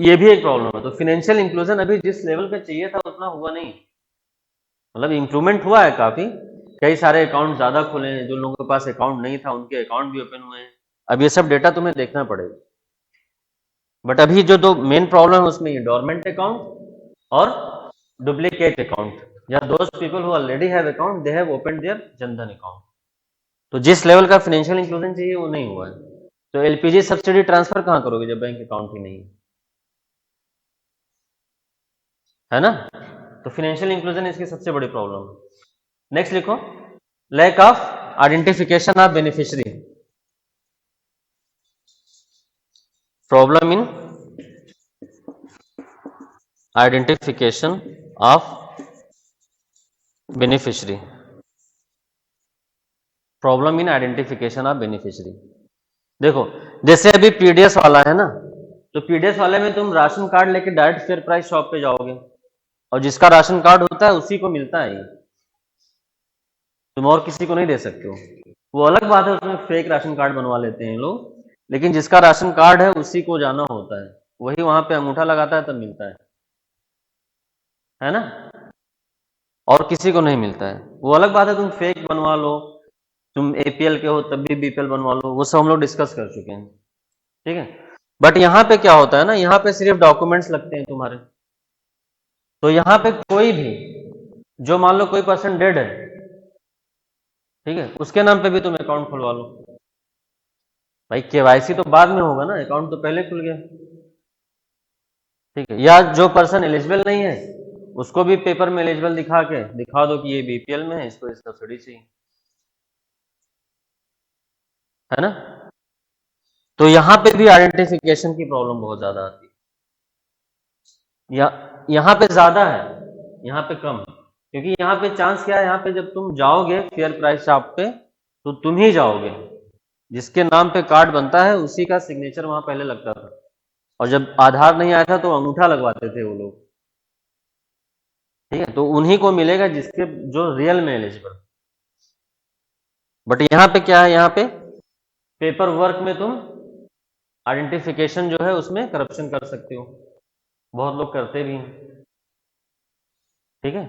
ये भी एक प्रॉब्लम है। तो फाइनेंशियल इंक्लूजन अभी जिस लेवल पे चाहिए था उतना हुआ नहीं, मतलब इंप्रूवमेंट हुआ है काफी, कई सारे अकाउंट ज्यादा खुले हैं, जो लोगों के पास अकाउंट नहीं था उनके अकाउंट भी ओपन हुए हैं। अब ये सब डेटा तुम्हें देखना पड़ेगा, बट अभी जो दो मेन प्रॉब्लम है उसमें ये डोरमेंट अकाउंट और डुप्लीकेट अकाउंट। या those people who already have account they have open there Jan Dhan account. तो जिस लेवल का फाइनेंशियल इंक्लूजन चाहिए वो नहीं हुआ है। तो एलपीजी सब्सिडी ट्रांसफर कहाँ करोगे जब बैंक अकाउंट ही नहीं है ना। तो फाइनेंशियल इंक्लूजन इसकी सबसे बड़ी प्रॉब्लम है। नेक्स्ट लिखो, lack of identification of beneficiary, problem in identification of beneficiary, problem in identification of beneficiary. देखो जैसे अभी पीडीएस वाला है ना, तो पीडीएस वाले में तुम राशन कार्ड लेके डायरेक्ट फेयर प्राइस शॉप पे जाओगे और जिसका राशन कार्ड होता है उसी को मिलता है ये, तुम और किसी को नहीं दे सकते हो। वो अलग बात है उसमें फेक राशन कार्ड बनवा लेते हैं लोग, लेकिन जिसका राशन कार्ड है उसी को जाना होता है, वही वहां पे अंगूठा लगाता है तब मिलता है ना, और किसी को नहीं मिलता है। वो अलग बात है तुम फेक बनवा लो, तुम एपीएल के हो तब भी बीपीएल बनवा लो, वो सब हम लोग डिस्कस कर चुके हैं, ठीक है। बट यहाँ पे क्या होता है ना, यहाँ पे सिर्फ डॉक्यूमेंट्स लगते हैं तुम्हारे। तो यहाँ पे कोई भी, जो मान लो कोई पर्सन डेड है, ठीक है, उसके नाम पे भी तुम अकाउंट खुलवा लो। भाई केवाईसी तो बाद में होगा ना, अकाउंट तो पहले खुल गया, ठीक है। या जो पर्सन एलिजिबल नहीं है उसको भी पेपर में एलिजिबल दिखा दो कि ये बीपीएल में है, इसको इस सब्सिडी चाहिए, है ना। तो यहां पे भी आइडेंटिफिकेशन की प्रॉब्लम बहुत ज्यादा आती है। यहाँ पे ज्यादा है, यहाँ पे कम है, क्योंकि यहाँ पे चांस क्या है, यहाँ पे जब तुम जाओगे फेयर प्राइस शॉप पे तो तुम ही जाओगे, जिसके नाम पे कार्ड बनता है उसी का सिग्नेचर वहां पहले लगता था, और जब आधार नहीं आया था तो अंगूठा लगवाते थे वो लोग, ठीक है। तो उन्हीं को मिलेगा जिसके, जो रियल में एलिजिबल। बट यहाँ पे क्या है, यहाँ पे पेपर वर्क में तुम आइडेंटिफिकेशन जो है उसमें करप्शन कर सकते हो, बहुत लोग करते भी हैं, ठीक है।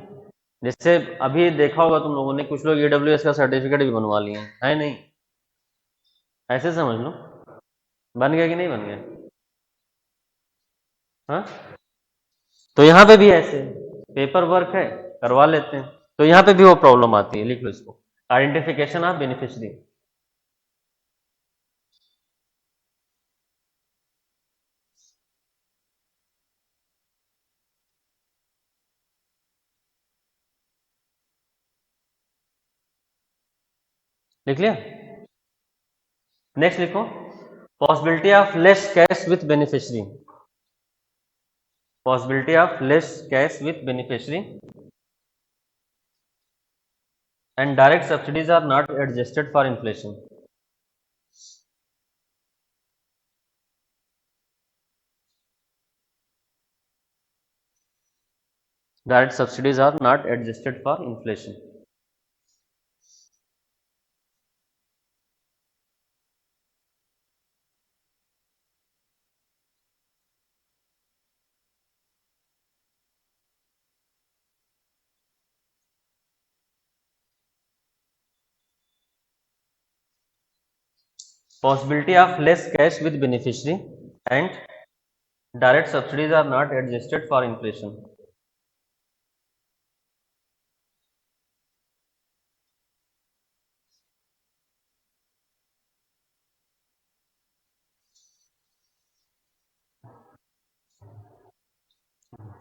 जैसे अभी देखा होगा तुम लोगों ने, कुछ लोग ईडब्ल्यूएस का सर्टिफिकेट भी बनवा लिए हैं, है नहीं, ऐसे समझ लो, बन गया कि नहीं बन गया, हाँ। तो यहाँ पे भी ऐसे पेपर वर्क है, करवा लेते हैं, तो यहाँ पे भी वो प्रॉब्लम आती है। लिख लो इसको, आइडेंटिफिकेशन ऑफ बेनिफिशियरी। लिख लिया। नेक्स्ट लिखो, possibility of less cash with beneficiary, possibility of less cash with beneficiary and direct subsidies are not adjusted for inflation. Direct subsidies are not adjusted for inflation. Possibility of less cash with beneficiary and direct subsidies are not adjusted for inflation.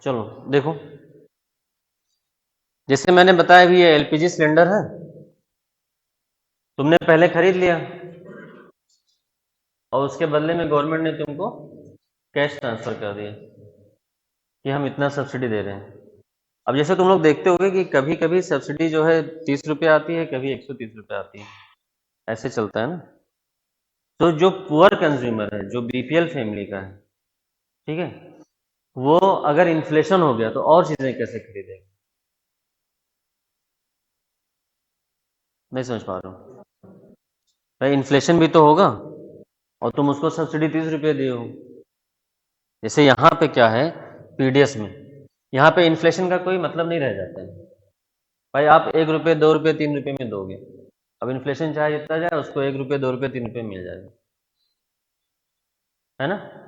चलो देखो, जैसे मैंने बताया भी ये LPG cylinder है, तुमने पहले खरीद लिया और उसके बदले में गवर्नमेंट ने तुमको कैश ट्रांसफर कर दिया कि हम इतना सब्सिडी दे रहे हैं। अब जैसे तुम लोग देखते होगे कि कभी कभी सब्सिडी जो है 30 रुपये आती है, कभी 130 रुपये आती है, ऐसे चलता है ना। तो जो पुअर कंज्यूमर है, जो बीपीएल फैमिली का है, ठीक है, वो अगर इन्फ्लेशन हो गया तो और चीजें कैसे खरीदेगा, नहीं समझ पा रहा हूँ भाई। इन्फ्लेशन भी तो होगा और तुम उसको सब्सिडी 30 रुपये दिए हो। जैसे यहाँ पे क्या है, पीडीएस में यहाँ पे इन्फ्लेशन का कोई मतलब नहीं रह जाता है भाई। आप 1 रुपये 2 रुपये 3 रुपये में दोगे, अब इन्फ्लेशन चाहे जितना जाए उसको 1 रुपये 2 रुपये 3 रुपये मिल जाएगा, है ना।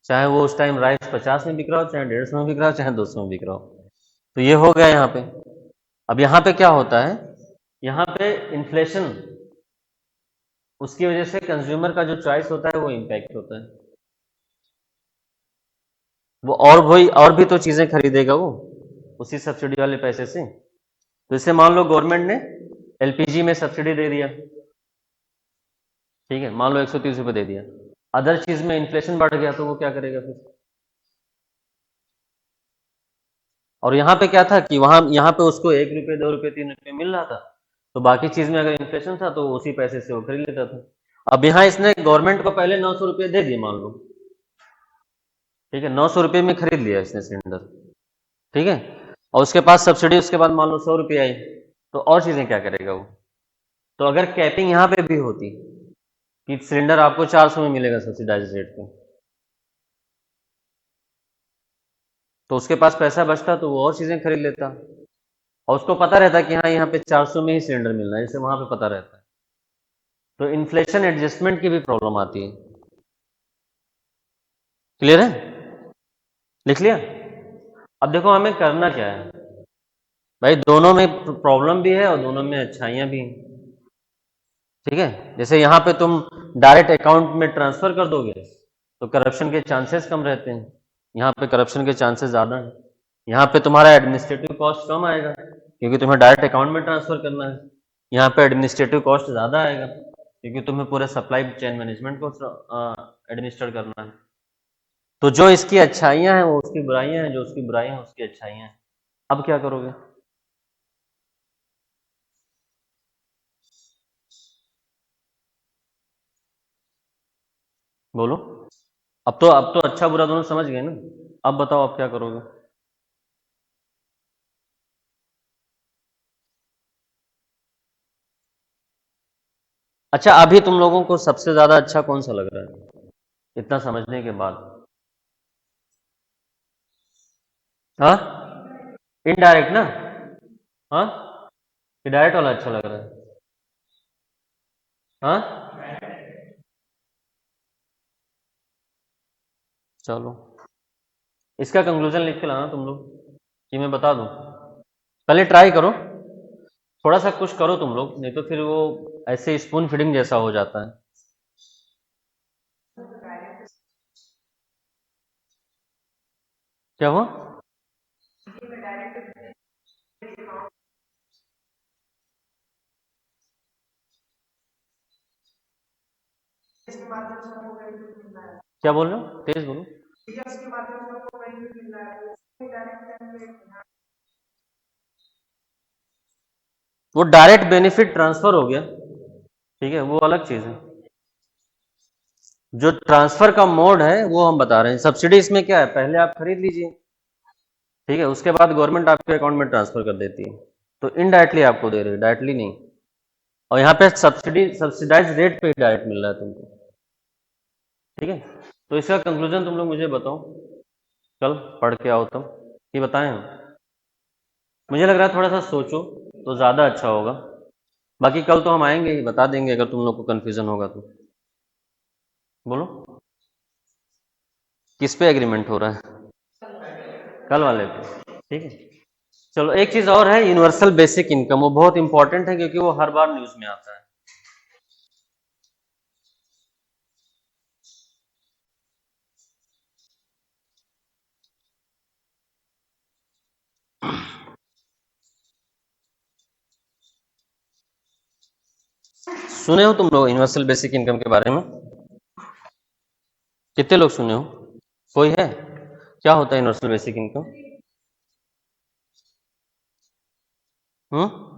चाहे वो उस टाइम राइस 50 में बिक रहा हो, चाहे 150 में बिक रहा हो, चाहे 200 में बिक रहा हो। तो ये हो गया यहाँ पे। अब यहाँ पे क्या होता है, यहाँ पे इन्फ्लेशन, उसकी वजह से कंज्यूमर का जो चॉइस होता है वो इम्पैक्ट होता है। वो और वही और भी तो चीजें खरीदेगा वो उसी सब्सिडी वाले पैसे से। तो इसे मान लो गवर्नमेंट ने एलपीजी में सब्सिडी दे दिया, ठीक है, मान लो 130 रुपये दे दिया, अदर चीज में इन्फ्लेशन बढ़ गया तो वो क्या करेगा फिर। और यहाँ पे क्या था कि वहां यहाँ पे उसको 1 रुपये 2 रुपये 3 रुपये मिल रहा था, तो बाकी चीज में अगर इन्फ्लेशन था तो उसी पैसे से वो खरीद लेता था। अब यहाँ इसने गवर्नमेंट को पहले 900 रुपये दे दिए मान लो, ठीक है, 900 रुपये में खरीद लिया इसने सिलेंडर, ठीक है, और उसके पास सब्सिडी उसके बाद मान लो 100 रुपये आई, तो और चीजें क्या करेगा वो। तो अगर कैपिंग यहाँ पे भी होती कि सिलेंडर आपको 400 में मिलेगा सब्सिडाइज रेट पे, तो उसके पास पैसा बचता तो वो और चीजें खरीद लेता, और उसको पता रहता कि हाँ यहाँ पे 400 में ही सिलेंडर मिलना है, जैसे वहां पे पता रहता है। तो इन्फ्लेशन एडजस्टमेंट की भी प्रॉब्लम आती है। क्लियर है, लिख लिया। अब देखो हमें करना क्या है भाई, दोनों में प्रॉब्लम भी है और दोनों में अच्छाइयां भी हैं, ठीक है। जैसे यहाँ पे तुम डायरेक्ट अकाउंट में ट्रांसफर कर दोगे तो करप्शन के चांसेस कम रहते हैं, यहाँ पे करप्शन के चांसेस ज़्यादा हैं। यहाँ पे तुम्हारा एडमिनिस्ट्रेटिव कॉस्ट कम आएगा क्योंकि तुम्हें डायरेक्ट अकाउंट में ट्रांसफर करना है, यहाँ पे एडमिनिस्ट्रेटिव कॉस्ट ज़्यादा आएगा क्योंकि तुम्हें पूरे सप्लाई चेन मैनेजमेंट को एडमिनिस्टर करना है। तो जो इसकी अच्छाइयाँ हैं वो उसकी बुराइयाँ हैं, जो उसकी बुराइयाँ हैं उसकी अच्छाइयाँ हैं। अब क्या करोगे, बोलो। अब तो अच्छा बुरा दोनों समझ गए ना, अब बताओ अब क्या करोगे। अच्छा, अभी तुम लोगों को सबसे ज्यादा अच्छा कौन सा लग रहा है इतना समझने के बाद। हाँ, इनडायरेक्ट ना। हाँ, कि डायरेक्ट वाला अच्छा लग रहा है। हाँ, चलो इसका कंक्लूजन लिख के लाना तुम लोग कि मैं बता दूं। पहले ट्राई करो, थोड़ा सा कुछ करो तुम लोग, नहीं तो फिर वो ऐसे स्पून फीडिंग जैसा हो जाता है। क्या हुआ, क्या बोल रहे हो, तेज बोलो। वो डायरेक्ट बेनिफिट ट्रांसफर हो गया, ठीक है, वो अलग चीज है। जो ट्रांसफर का मोड है वो हम बता रहे हैं। सब्सिडी इसमें क्या है, पहले आप खरीद लीजिए, ठीक है, उसके बाद गवर्नमेंट आपके अकाउंट में ट्रांसफर कर देती है, तो इनडायरेक्टली आपको दे रही है, डायरेक्टली नहीं। और यहाँ पे सब्सिडाइज रेट पे डायरेक्ट मिल रहा है तुमको, ठीक है। तो इसका कंक्लूजन तुम लोग मुझे बताओ, कल पढ़ के आओ तब कि बताएं हम। मुझे लग रहा है थोड़ा सा सोचो तो ज़्यादा अच्छा होगा। बाकी कल तो हम आएंगे ही, बता देंगे अगर तुम लोग को कन्फ्यूजन होगा तो। बोलो किस पे एग्रीमेंट हो रहा है, कल वाले पे, ठीक है। चलो एक चीज़ और है, यूनिवर्सल बेसिक इनकम, वो बहुत इंपॉर्टेंट है क्योंकि वो हर बार न्यूज़ में आता है। सुने हो तुम लोग यूनिवर्सल बेसिक इनकम के बारे में, कितने लोग सुने हो, कोई है, क्या होता है यूनिवर्सल बेसिक इनकम। हम्म,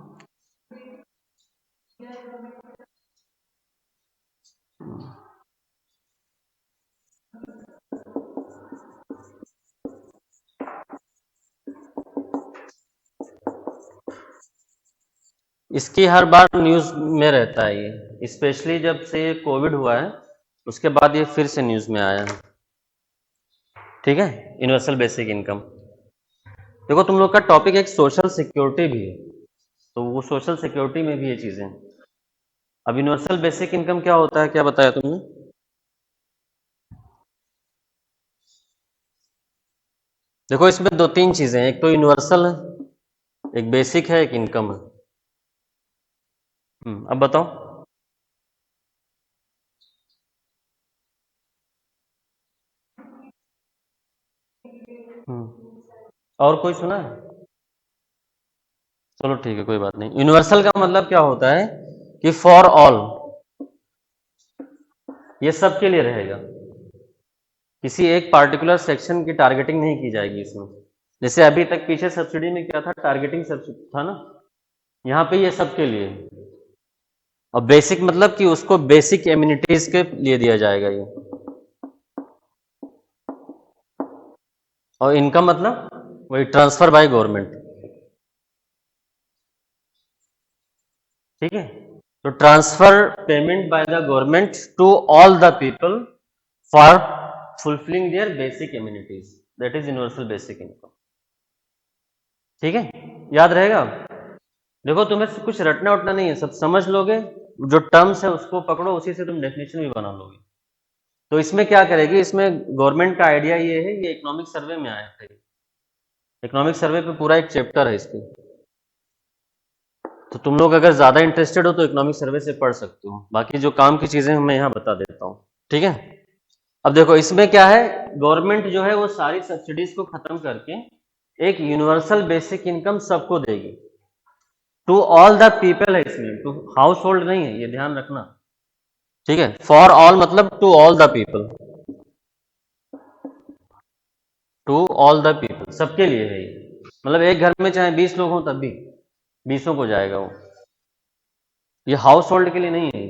इसकी हर बार न्यूज़ में रहता है ये, स्पेशली जब से कोविड हुआ है उसके बाद ये फिर से न्यूज़ में आया है, ठीक है। यूनिवर्सल बेसिक इनकम, देखो तुम लोग का टॉपिक एक सोशल सिक्योरिटी भी है, तो वो सोशल सिक्योरिटी में भी ये चीज़ें हैं। अब यूनिवर्सल बेसिक इनकम क्या होता है, क्या बताया तुमने। देखो इसमें दो तीन चीज़ें हैं, एक तो यूनिवर्सल है, एक बेसिक है, एक इनकम है। अब बताओ। और कोई सुना है? चलो ठीक है, कोई बात नहीं। यूनिवर्सल का मतलब क्या होता है कि फॉर ऑल, ये सबके लिए रहेगा, किसी एक पार्टिकुलर सेक्शन की टारगेटिंग नहीं की जाएगी इसमें। जैसे अभी तक पीछे सब्सिडी में क्या था, टारगेटिंग सब्सिडी था ना, यहाँ पे ये सबके लिए है। और बेसिक मतलब कि उसको बेसिक एमिनिटीज के लिए दिया जाएगा ये। और इनकम मतलब वही ट्रांसफर बाय गवर्नमेंट। ठीक है, तो transfer payment by the government to all the people for fulfilling their basic amenities, that is universal basic income. ठीक है, याद रहेगा। देखो तुम्हें कुछ रटना उठना नहीं है, सब समझ लोगे, जो टर्म्स है उसको पकड़ो, उसी से तुम डेफिनेशन भी बना लोगे। तो इसमें क्या करेगी, इसमें गवर्नमेंट का आइडिया ये है, ये इकोनॉमिक सर्वे में आया था। इकोनॉमिक सर्वे पे पूरा एक चैप्टर है इसके। तो तुम लोग अगर ज्यादा इंटरेस्टेड हो तो इकोनॉमिक सर्वे से पढ़ सकते हो, बाकी जो काम की चीजें मैं यहाँ बता देता हूँ। ठीक है, अब देखो इसमें क्या है, गवर्नमेंट जो है वो सारी सब्सिडीज को खत्म करके एक यूनिवर्सल बेसिक इनकम सबको देगी। टू ऑल द पीपल है इसमें, टू हाउस होल्ड नहीं है, ये ध्यान रखना। ठीक है, फॉर ऑल मतलब to all the people, to all the people, सबके लिए है ये। मतलब एक घर में चाहे 20 लोग हों तब भी 20 को जाएगा वो, ये हाउस होल्ड के लिए नहीं है।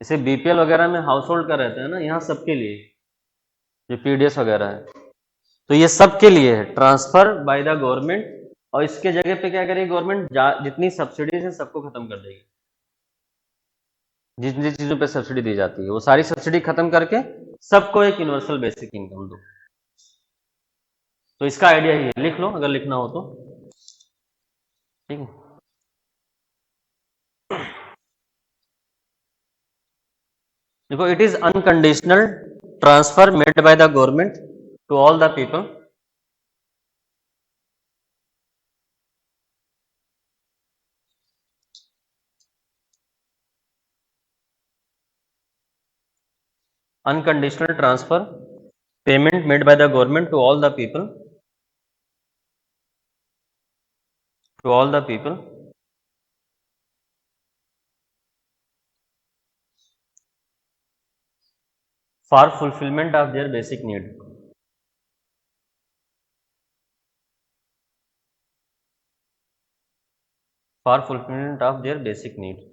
जैसे बीपीएल वगैरह में हाउस होल्ड का रहता है ना, यहाँ सबके लिए, जो पीडीएस वगैरह है, तो ये सबके लिए है, ट्रांसफर बाय द गवर्नमेंट। और इसके जगह पे क्या करेगी गवर्नमेंट, जितनी सब्सिडीज है सबको खत्म कर देगी। जिन जिन चीजों पे सब्सिडी दी जाती है वो सारी सब्सिडी खत्म करके सबको एक यूनिवर्सल बेसिक इनकम दो। तो इसका आइडिया ही है, लिख लो अगर लिखना हो तो। ठीक है, देखो it is unconditional transfer made by the government to all the people unconditional transfer payment made by the government to all the people, to all the people for fulfillment of their basic need, for fulfillment of their basic need।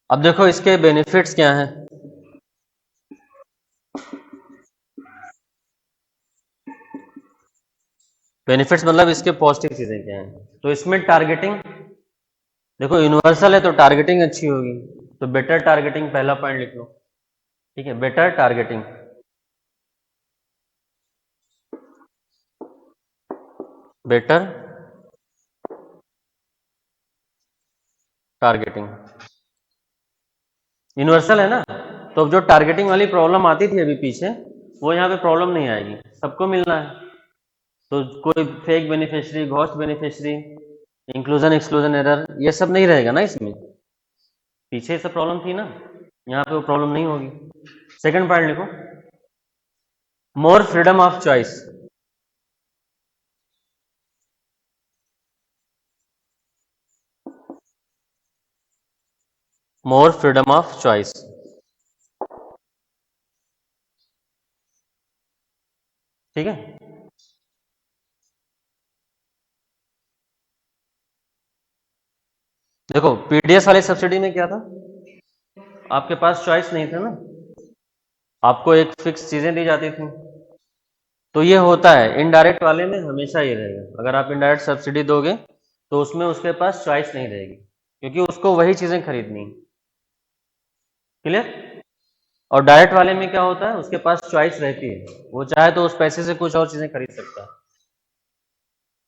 अब देखो इसके benefits क्या हैं। Benefits मतलब इसके positive चीजें क्या हैं। तो इसमें टारगेटिंग, देखो यूनिवर्सल है तो टारगेटिंग अच्छी होगी, तो बेटर टारगेटिंग पहला पॉइंट लिख लो। ठीक है, better targeting, better targeting. Universal है ना, तो अब जो टारगेटिंग वाली प्रॉब्लम आती थी अभी पीछे, वो यहाँ पे प्रॉब्लम नहीं आएगी, सबको मिलना है। तो कोई fake beneficiary, ghost beneficiary, inclusion exclusion error, ये सब नहीं रहेगा ना इसमें। पीछे सब प्रॉब्लम थी ना, यहाँ पे वो प्रॉब्लम नहीं होगी। सेकंड पॉइंट लिखो, मोर freedom of choice. More freedom of choice. ठीक है, देखो पीडीएस वाली सब्सिडी में क्या था, आपके पास चॉइस नहीं था ना, आपको एक फिक्स चीजें दी जाती थी। तो ये होता है इनडायरेक्ट वाले में, हमेशा ये रहेगा। अगर आप इनडायरेक्ट सब्सिडी दोगे तो उसमें उसके पास चॉइस नहीं रहेगी, क्योंकि उसको वही चीजें खरीदनी है। क्लियर। और डायरेक्ट वाले में क्या होता है, उसके पास चॉइस रहती है, वो चाहे तो उस पैसे से कुछ और चीजें खरीद सकता है।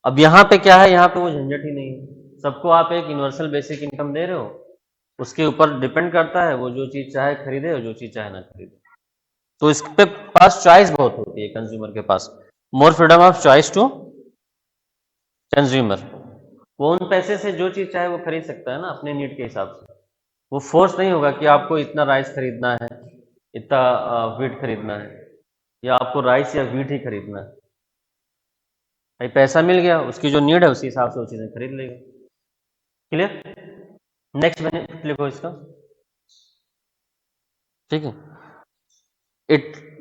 अब यहाँ पे क्या है, यहाँ पे वो झंझट ही नहीं है, सबको आप एक यूनिवर्सल बेसिक इनकम दे रहे हो, उसके ऊपर डिपेंड करता है वो जो चीज चाहे खरीदे और जो चीज चाहे ना खरीदे। तो इसके पास चॉइस बहुत होती है कंज्यूमर के पास, more freedom of choice to consumer. वो उन पैसे से जो चीज़ चाहे वो खरीद सकता है ना अपने नीड के हिसाब से। वो फोर्स नहीं होगा कि आपको इतना राइस खरीदना है, इतना व्हीट खरीदना है, या आपको राइस या व्हीट ही खरीदना है। भाई पैसा मिल गया, उसकी जो नीड है उसी हिसाब से वो चीज़ें खरीद लेगा। क्लियर? नेक्स्ट बेनिफिट लिखो इसका। ठीक है,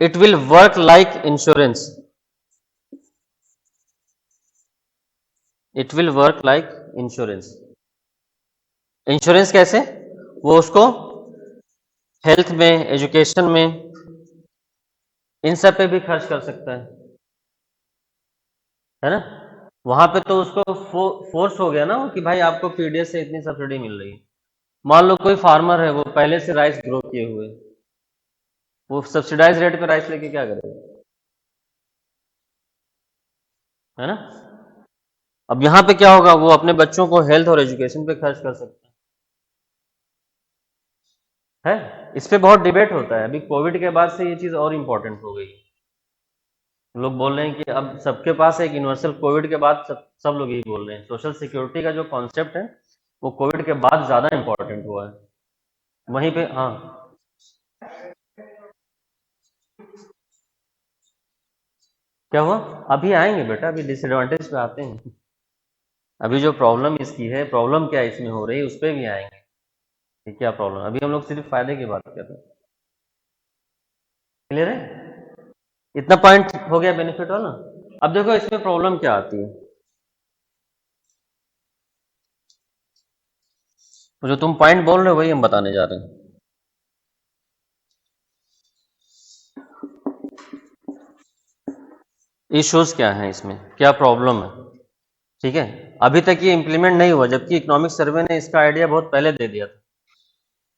it will work like insurance. It will work like insurance. Insurance कैसे? वो उसको हेल्थ में, एजुकेशन में, इन सब पे भी खर्च कर सकता है ना। वहां पे तो उसको फोर्स हो गया ना कि भाई आपको पीडीएस से इतनी सब्सिडी मिल रही है। मान लो कोई फार्मर है, वो पहले से राइस ग्रो किए हुए, वो सब्सिडाइज रेट पे राइस लेके क्या करेगा, है ना। अब यहाँ पे क्या होगा, वो अपने बच्चों को हेल्थ और एजुकेशन पे खर्च कर सकता है। इस पे बहुत डिबेट होता है, अभी कोविड के बाद से ये चीज़ और इम्पोर्टेंट हो गई। लोग बोल रहे हैं कि अब सबके पास एक यूनिवर्सल, कोविड के बाद सब लोग यही बोल रहे हैं, सोशल सिक्योरिटी का जो कॉन्सेप्ट है वो कोविड के बाद ज़्यादा इम्पोर्टेंट हुआ है। वहीं पे हाँ, क्या हुआ? अभी आएंगे बेटा, अभी डिसएडवांटेज पे आते हैं। अभी जो प्रॉब्लम इसकी है, प्रॉब्लम क्या इसमें हो रही है, उस पर भी आएंगे कि क्या प्रॉब्लम। अभी हम लोग सिर्फ फायदे की बात कर रहे हैं। क्लियर है? इतना पॉइंट हो गया बेनिफिट वाला। अब देखो इसमें प्रॉब्लम क्या आती है, तो जो तुम पॉइंट बोल रहे हो वही हम बताने जा रहे हैं। इश्यूज क्या है इसमें, क्या प्रॉब्लम है। ठीक है, अभी तक ये इम्प्लीमेंट नहीं हुआ, जबकि इकोनॉमिक सर्वे ने इसका आइडिया बहुत पहले दे दिया था।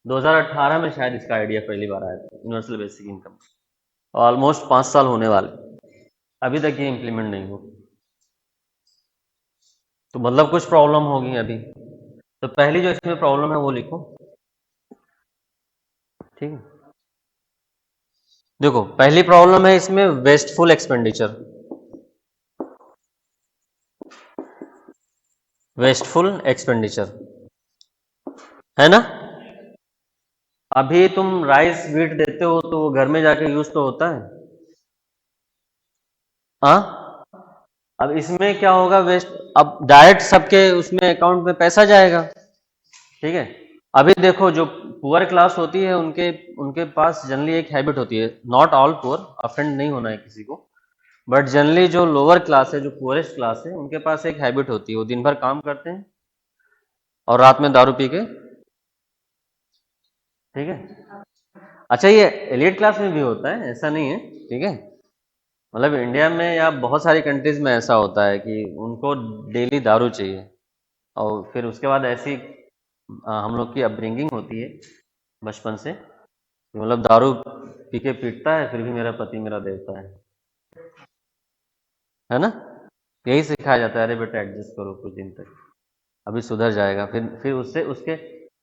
2018 में शायद इसका आइडिया पहली बार आया था, यूनिवर्सल बेसिक इनकम। ऑलमोस्ट 5 साल होने वाले, अभी तक ये इम्प्लीमेंट नहीं हुआ, तो मतलब कुछ प्रॉब्लम होगी अभी। तो पहली जो इसमें प्रॉब्लम है वो लिखो। ठीक है, देखो पहली प्रॉब्लम है इसमें वेस्टफुल एक्सपेंडिचर। वेस्टफुल एक्सपेंडिचर, है ना। अभी तुम राइस व्हीट देते हो तो वो घर में जाके यूज तो होता है। हाँ, अब इसमें क्या होगा, वेस्ट, अब डायरेक्ट सबके उसमें अकाउंट में पैसा जाएगा। ठीक है, अभी देखो जो पुअर क्लास होती है उनके उनके पास जनरली एक हैबिट होती है, नॉट ऑल पुअर, अफेंड नहीं होना है किसी को, बट जनरली जो लोअर क्लास है, जो पुअरेस्ट क्लास है, उनके पास एक हैबिट होती है, वो दिन भर काम करते हैं और रात में दारू पी के, ठीक है। अच्छा, ये एलिट क्लास में भी होता है, ऐसा नहीं है, ठीक है। मतलब इंडिया में या बहुत सारी कंट्रीज में ऐसा होता है कि उनको डेली दारू चाहिए, और फिर उसके बाद ऐसी हम लोग की अपब्रिंगिंग होती है बचपन से, मतलब दारू पी के पीटता है, फिर भी मेरा पति मेरा देवता है ना। यही सिखाया जाता है, अरे बेटा एडजस्ट करो कुछ दिन तक, अभी सुधर जाएगा। फिर उससे उसके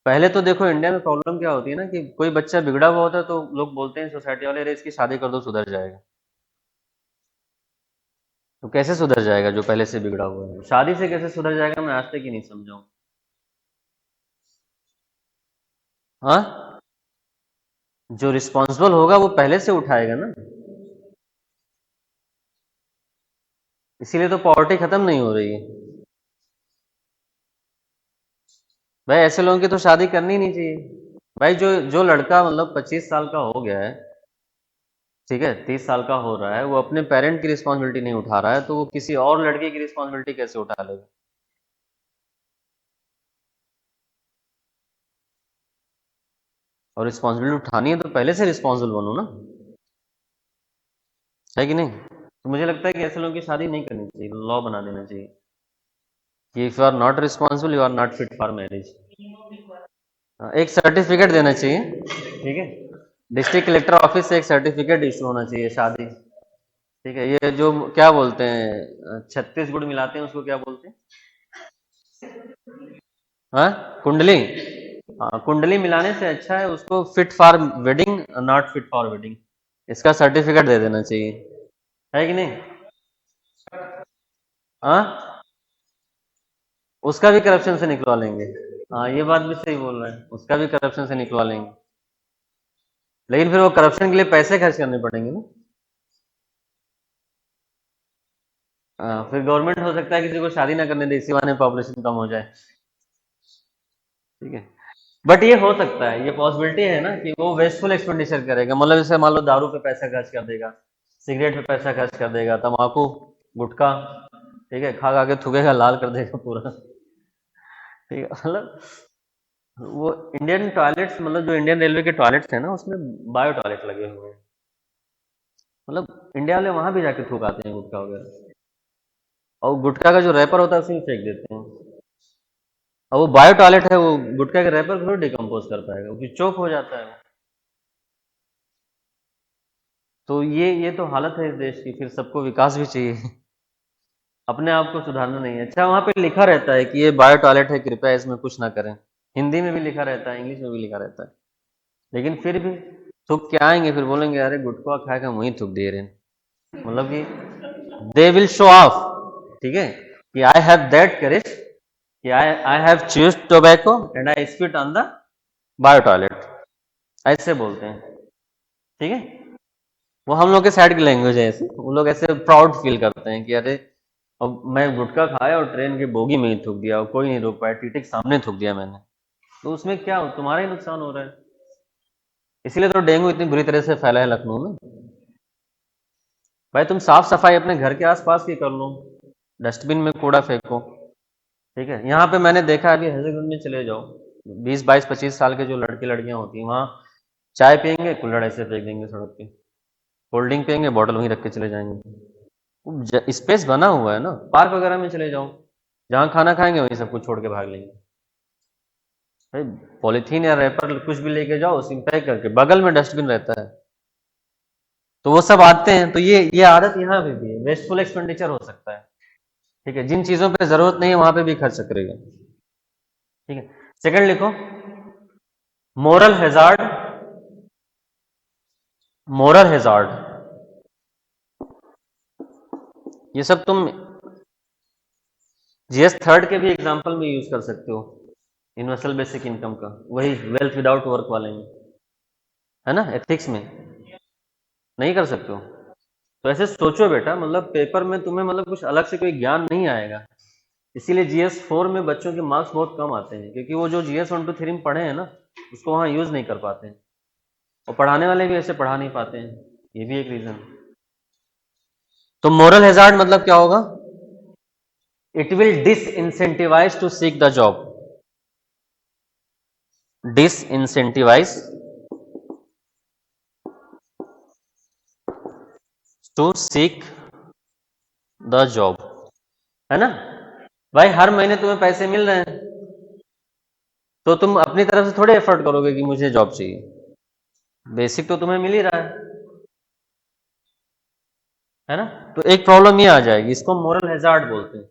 पहले तो देखो इंडिया में प्रॉब्लम क्या होती है ना, कि कोई बच्चा बिगड़ा हुआ होता है तो लोग बोलते हैं सोसाइटी वाले, अरे इसकी शादी कर दो सुधर जाएगा। तो कैसे सुधर जाएगा जो पहले से बिगड़ा हुआ है, शादी से कैसे सुधर जाएगा, मैं आज तक ही नहीं समझाऊं। हाँ, जो रिस्पॉन्सिबल होगा वो पहले से उठाएगा ना, इसीलिए तो पॉवर्टी खत्म नहीं हो रही है। भाई ऐसे लोगों की तो शादी करनी नहीं चाहिए। भाई जो जो लड़का मतलब 25 साल का हो गया है, ठीक है, 30 साल का हो रहा है, वो अपने पेरेंट की रिस्पॉन्सिबिलिटी नहीं उठा रहा है, तो वो किसी और लड़के की रिस्पॉन्सिबिलिटी कैसे उठा लेगा। और रिस्पॉन्सिबिलिटी उठानी है तो पहले से रिस्पॉन्सिबल बनो ना, है कि नहीं। तो मुझे लगता है कि ऐसे लोगों की शादी नहीं करनी चाहिए, लॉ बना देना चाहिए कि if you are not responsible you are not fit for marriage. एक सर्टिफिकेट देना चाहिए, ठीक है, डिस्ट्रिक्ट कलेक्टर ऑफिस से एक सर्टिफिकेट इशू होना चाहिए शादी। ठीक है, ये जो क्या बोलते हैं 36 गुड़ मिलाते हैं उसको क्या बोलते हैं, हाँ, कुंडली। हाँ, कुंडली मिलाने से अच्छा है उसको fit for wedding, not fit for wedding, इसका सर्टिफिकेट दे देना चाहिए, है कि नहीं? हाँ, उसका भी करप्शन से निकलवा लेंगे। हाँ, ये बात भी सही बोल रहे हैं, उसका भी करप्शन से निकलवा लेंगे, लेकिन फिर वो करप्शन के लिए पैसे खर्च करने पड़ेंगे ना। फिर गवर्नमेंट हो सकता है किसी को शादी ना करने दे, इसी बहाने पॉपुलेशन कम हो जाए। ठीक है, बट ये हो सकता है, ये पॉसिबिलिटी है ना कि वो वेस्टफुल एक्सपेंडिचर करेगा, मतलब जैसे मान लो दारू पे पैसा खर्च कर देगा, सिगरेट पे पैसा खर्च कर देगा, तम्बाकू, गुटखा, ठीक है, खा खा के थूकेगा, लाल कर देगा पूरा। ठीक है, मतलब वो इंडियन टॉयलेट्स, मतलब जो इंडियन रेलवे के टॉयलेट्स है ना, उसमें बायो टॉयलेट लगे हुए हैं, मतलब इंडिया वाले वहां भी जाके थूक आते हैं गुटखा वगैरह, और गुटखा का जो रैपर होता है उसी में फेंक देते हैं। और वो बायो टॉयलेट है, वो गुटखा के रैपर को थोड़ी डिकम्पोज कर पाएगा, क्योंकि चोक हो जाता है। तो ये तो हालत है इस देश की, फिर सबको विकास भी चाहिए। अपने आप को सुधारना नहीं है। अच्छा, वहां पे लिखा रहता है कि ये बायो टॉयलेट है, कृपया इसमें कुछ ना करें, हिंदी में भी लिखा रहता है, इंग्लिश में भी लिखा रहता है, लेकिन फिर भी थूक के आएंगे, फिर बोलेंगे अरे गुटखा खाएगा वहीं थूक दे रहे हैं, मतलब कि दे विल शो ऑफ, ठीक है, कि आई हैव दैट करेज, कि I have choose tobacco and I spit on the bio toilet, ऐसे बोलते हैं। ठीक है, वो हम लोग के साइड की लैंग्वेज है ऐसे, वो लोग ऐसे प्राउड फील करते हैं कि अरे अब मैं गुटखा खाया और ट्रेन की बोगी में ही थूक दिया और कोई नहीं रोक पाया, टीटी के सामने थूक दिया मैंने, तो उसमें क्या तुम्हारा ही नुकसान हो रहा है। इसीलिए तो डेंगू इतनी बुरी तरह से फैला है लखनऊ में। भाई तुम साफ सफाई अपने घर के आसपास की कर लो, डस्टबिन में कूड़ा फेंको। ठीक है, यहाँ पे मैंने देखा अभी हजरतगंज में चले जाओ, 20 22 25 साल के जो लड़के लड़कियां होती हैं, वहाँ चाय पियेंगे, कुल्हड़ ऐसे फेंक देंगे सड़क पे, कोल्ड ड्रिंक पियेंगे, बॉटल वहीं रख के चले जाएंगे। स्पेस बना हुआ है ना, पार्क वगैरह में चले जाओ, जहाँ खाना खाएंगे वहीं सब कुछ छोड़ के भाग लेंगे। भाई पॉलीथीन या रैपर कुछ भी लेके जाओ, उसी में पैक करके, बगल में डस्टबिन रहता है, तो वो सब आते हैं। तो ये आदत यहाँ पे भी है, वेस्टफुल एक्सपेंडिचर हो सकता है। ठीक है, जिन चीजों पे जरूरत नहीं है वहां पे भी खर्च करेगा। ठीक है, सेकंड लिखो, मोरल हैजार्ड। मोरल हैजार्ड, ये सब तुम जीएस थर्ड के भी एग्जांपल में यूज कर सकते हो, यूनिवर्सल बेसिक इनकम का, वही वेल्थ विदाउट वर्क वाले में, है ना, एथिक्स में नहीं कर सकते हो। तो ऐसे सोचो बेटा, मतलब पेपर में तुम्हें मतलब कुछ अलग से कोई ज्ञान नहीं आएगा, इसीलिए जीएस 4 में बच्चों के मार्क्स बहुत कम आते हैं, क्योंकि वो जो जीएस 1 2 3 में पढ़े हैं ना, उसको वहाँ यूज नहीं कर पाते हैं, और पढ़ाने वाले भी ऐसे पढ़ा नहीं पाते हैं, ये भी एक रीजन है। तो मोरल हैजार्ड मतलब क्या होगा? It will disincentivise to seek the job, disincentivise to seek the job, है ना। भाई हर महीने तुम्हें पैसे मिल रहे हैं, तो तुम अपनी तरफ से थोड़े एफर्ट करोगे कि मुझे जॉब चाहिए, बेसिक तो तुम्हें मिल ही रहा है ना। तो एक प्रॉब्लम ये आ जाएगी, इसको मोरल हैजार्ड बोलते हैं,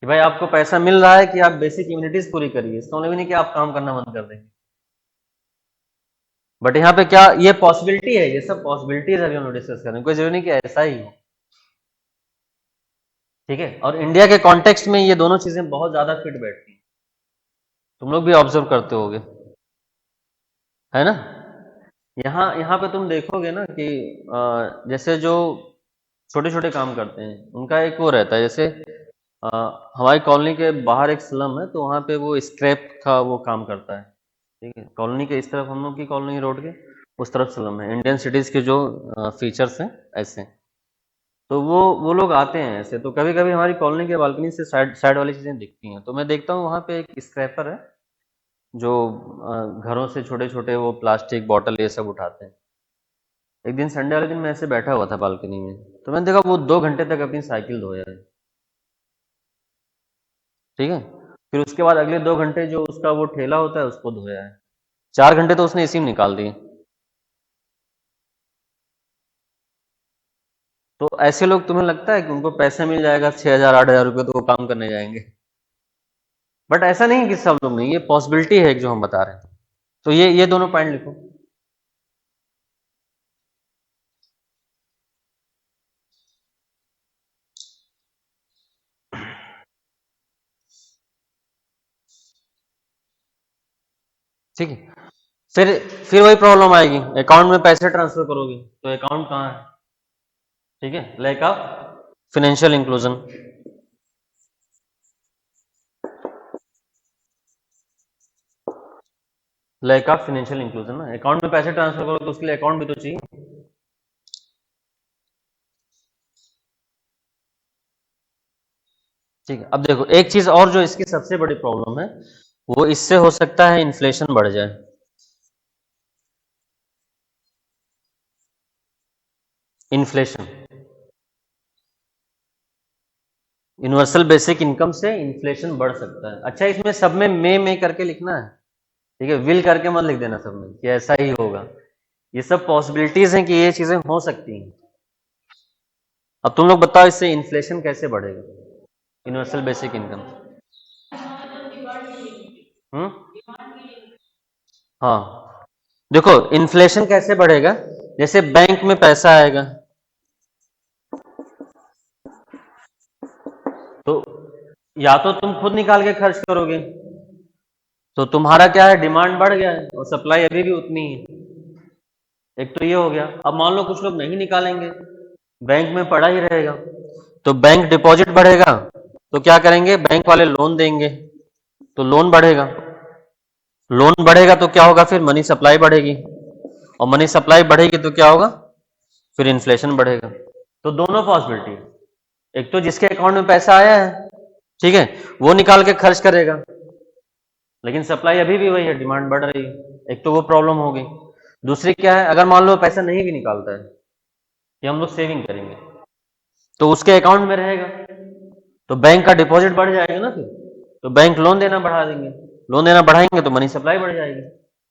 कि भाई आपको पैसा मिल रहा है कि आप बेसिक इम्यूनिटीज पूरी करिए, इसका मतलब नहीं कि आप काम करना बंद कर देंगे। बट यहाँ पे क्या ये पॉसिबिलिटी है, ये सब पॉसिबिलिटीज अभी हम लोग डिस्कस कर रहे हैं, कोई जरूरी नहीं कि ऐसा ही हो। ठीक है, और इंडिया के कॉन्टेक्स्ट में ये दोनों चीजें बहुत ज्यादा फिट बैठती हैं, तुम लोग भी ऑब्जर्व करते होगे, है ना। यहाँ यहाँ पे तुम देखोगे ना कि जैसे जो छोटे छोटे काम करते हैं उनका एक वो रहता है, जैसे अ, हमारी कॉलोनी के बाहर एक स्लम है, तो वहाँ पे वो स्क्रैप का वो काम करता है। ठीक है, कॉलोनी के इस तरफ हम लोग की कॉलोनी रोड के उस तरफ स्लम है, इंडियन सिटीज के जो फीचर्स हैं ऐसे, तो वो लोग आते हैं ऐसे, तो कभी कभी हमारी कॉलोनी के बालकनी से साइड साइड वाली चीज़ें दिखती हैं, तो मैं देखता हूँ वहाँ पे एक स्क्रैपर है, जो घरों से छोटे छोटे वो प्लास्टिक बॉटल ये सब उठाते हैं। एक दिन संडे वाले दिन मैं ऐसे बैठा हुआ था बालकनी में, तो मैंने देखा वो 2 घंटे तक अपनी साइकिल धोया है। ठीक है, फिर उसके बाद अगले 2 घंटे जो उसका वो ठेला होता है उसको धोया है, 4 घंटे तो उसने इसी में निकाल दिए। तो ऐसे लोग, तुम्हें लगता है कि उनको पैसा मिल जाएगा 6,000 8,000 रुपये तो वो काम करने जाएंगे? बट ऐसा नहीं कि सब लोग नहीं, ये पॉसिबिलिटी है जो हम बता रहे हैं। तो ये दोनों पॉइंट लिखो। ठीक है। फिर वही प्रॉब्लम आएगी, अकाउंट में पैसे ट्रांसफर करोगे तो अकाउंट कहाँ है, ठीक है, lack of financial inclusion. Lack of financial inclusion ना, अकाउंट में पैसे ट्रांसफर करो तो उसके लिए अकाउंट भी तो चाहिए। ठीक है, अब देखो एक चीज और जो इसकी सबसे बड़ी प्रॉब्लम है, वो इससे हो सकता है इन्फ्लेशन बढ़ जाए। इन्फ्लेशन, यूनिवर्सल बेसिक इनकम से इन्फ्लेशन बढ़ सकता है। अच्छा, इसमें सब में मे करके लिखना है, ठीक है, विल करके मत लिख देना सब में कि ऐसा ही होगा। ये सब पॉसिबिलिटीज हैं कि ये चीजें हो सकती हैं। अब तुम लोग बताओ इससे इन्फ्लेशन कैसे बढ़ेगा, यूनिवर्सल बेसिक इनकम। हम्म, हाँ, देखो इन्फ्लेशन कैसे बढ़ेगा, जैसे बैंक में पैसा आएगा तो या तो तुम खुद निकाल के खर्च करोगे, तो तुम्हारा क्या है, डिमांड बढ़ गया है और सप्लाई अभी भी उतनी है। एक तो ये हो गया। अब मान लो कुछ लोग नहीं निकालेंगे, बैंक में पड़ा ही रहेगा, तो बैंक डिपॉजिट बढ़ेगा, तो क्या करेंगे, बैंक वाले लोन देंगे, तो लोन बढ़ेगा। लोन बढ़ेगा तो क्या होगा, फिर मनी सप्लाई बढ़ेगी, और मनी सप्लाई बढ़ेगी तो क्या होगा, फिर इन्फ्लेशन बढ़ेगा। तो दोनों पॉसिबिलिटी है, एक तो जिसके अकाउंट में पैसा आया है, ठीक है, वो निकाल के खर्च करेगा, लेकिन सप्लाई अभी भी वही है, डिमांड बढ़ रही है, एक तो वो प्रॉब्लम होगी। दूसरी क्या है, अगर मान लो पैसा नहीं भी निकालता है, कि हम लोग सेविंग करेंगे, तो उसके अकाउंट में रहेगा, तो बैंक का डिपॉजिट बढ़ जाएगा ना, फिर तो बैंक लोन देना बढ़ा देंगे, लोन देना बढ़ाएंगे तो मनी सप्लाई बढ़ जाएगी,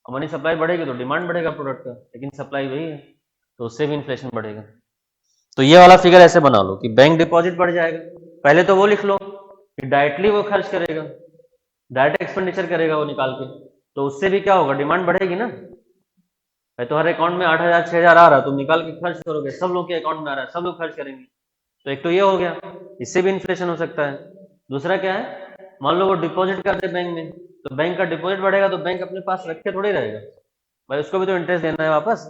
और मनी सप्लाई बढ़ेगी तो डिमांड बढ़ेगा प्रोडक्ट का, लेकिन सप्लाई वही है, तो उससे भी इन्फ्लेशन बढ़ेगा। तो ये वाला फिगर ऐसे बना लो कि बैंक डिपॉजिट बढ़ जाएगा, पहले तो वो लिख लो कि डायरेक्टली वो खर्च करेगा, डायरेक्ट एक्सपेंडिचर करेगा वो निकाल के, तो उससे भी क्या होगा, डिमांड बढ़ेगी ना। भाई तो हर अकाउंट में 8,000 6,000 आ रहा है, तुम निकाल के खर्च करोगे, सब लोग के अकाउंट में आ रहा है, सब लोग खर्च करेंगे, तो एक तो ये हो गया, इससे भी इन्फ्लेशन हो सकता है। दूसरा क्या है, मान लो वो डिपॉजिट करते बैंक में, तो बैंक का डिपॉजिट बढ़ेगा तो बैंक अपने पास रखे थोड़ी रहेगा, भाई उसको भी तो इंटरेस्ट देना है वापस,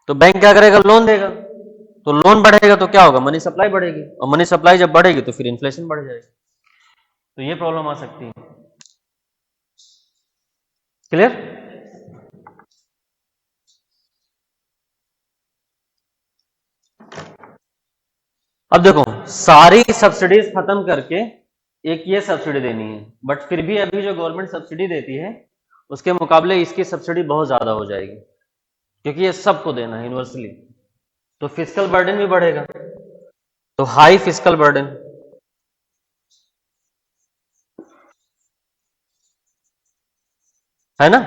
तो बैंक क्या करेगा, लोन देगा, तो लोन बढ़ेगा तो क्या होगा, मनी सप्लाई बढ़ेगी, और मनी सप्लाई जब बढ़ेगी तो फिर इन्फ्लेशन बढ़ जाएगी, तो ये प्रॉब्लम आ सकती है। क्लियर। अब देखो सारी सब्सिडीज खत्म करके एक ये सब्सिडी देनी है, बट फिर भी अभी जो गवर्नमेंट सब्सिडी देती है उसके मुकाबले इसकी सब्सिडी बहुत ज्यादा हो जाएगी, क्योंकि ये सबको देना है यूनिवर्सली, तो फिजिकल बर्डन भी बढ़ेगा, तो हाई फिजिकल बर्डन, है ना,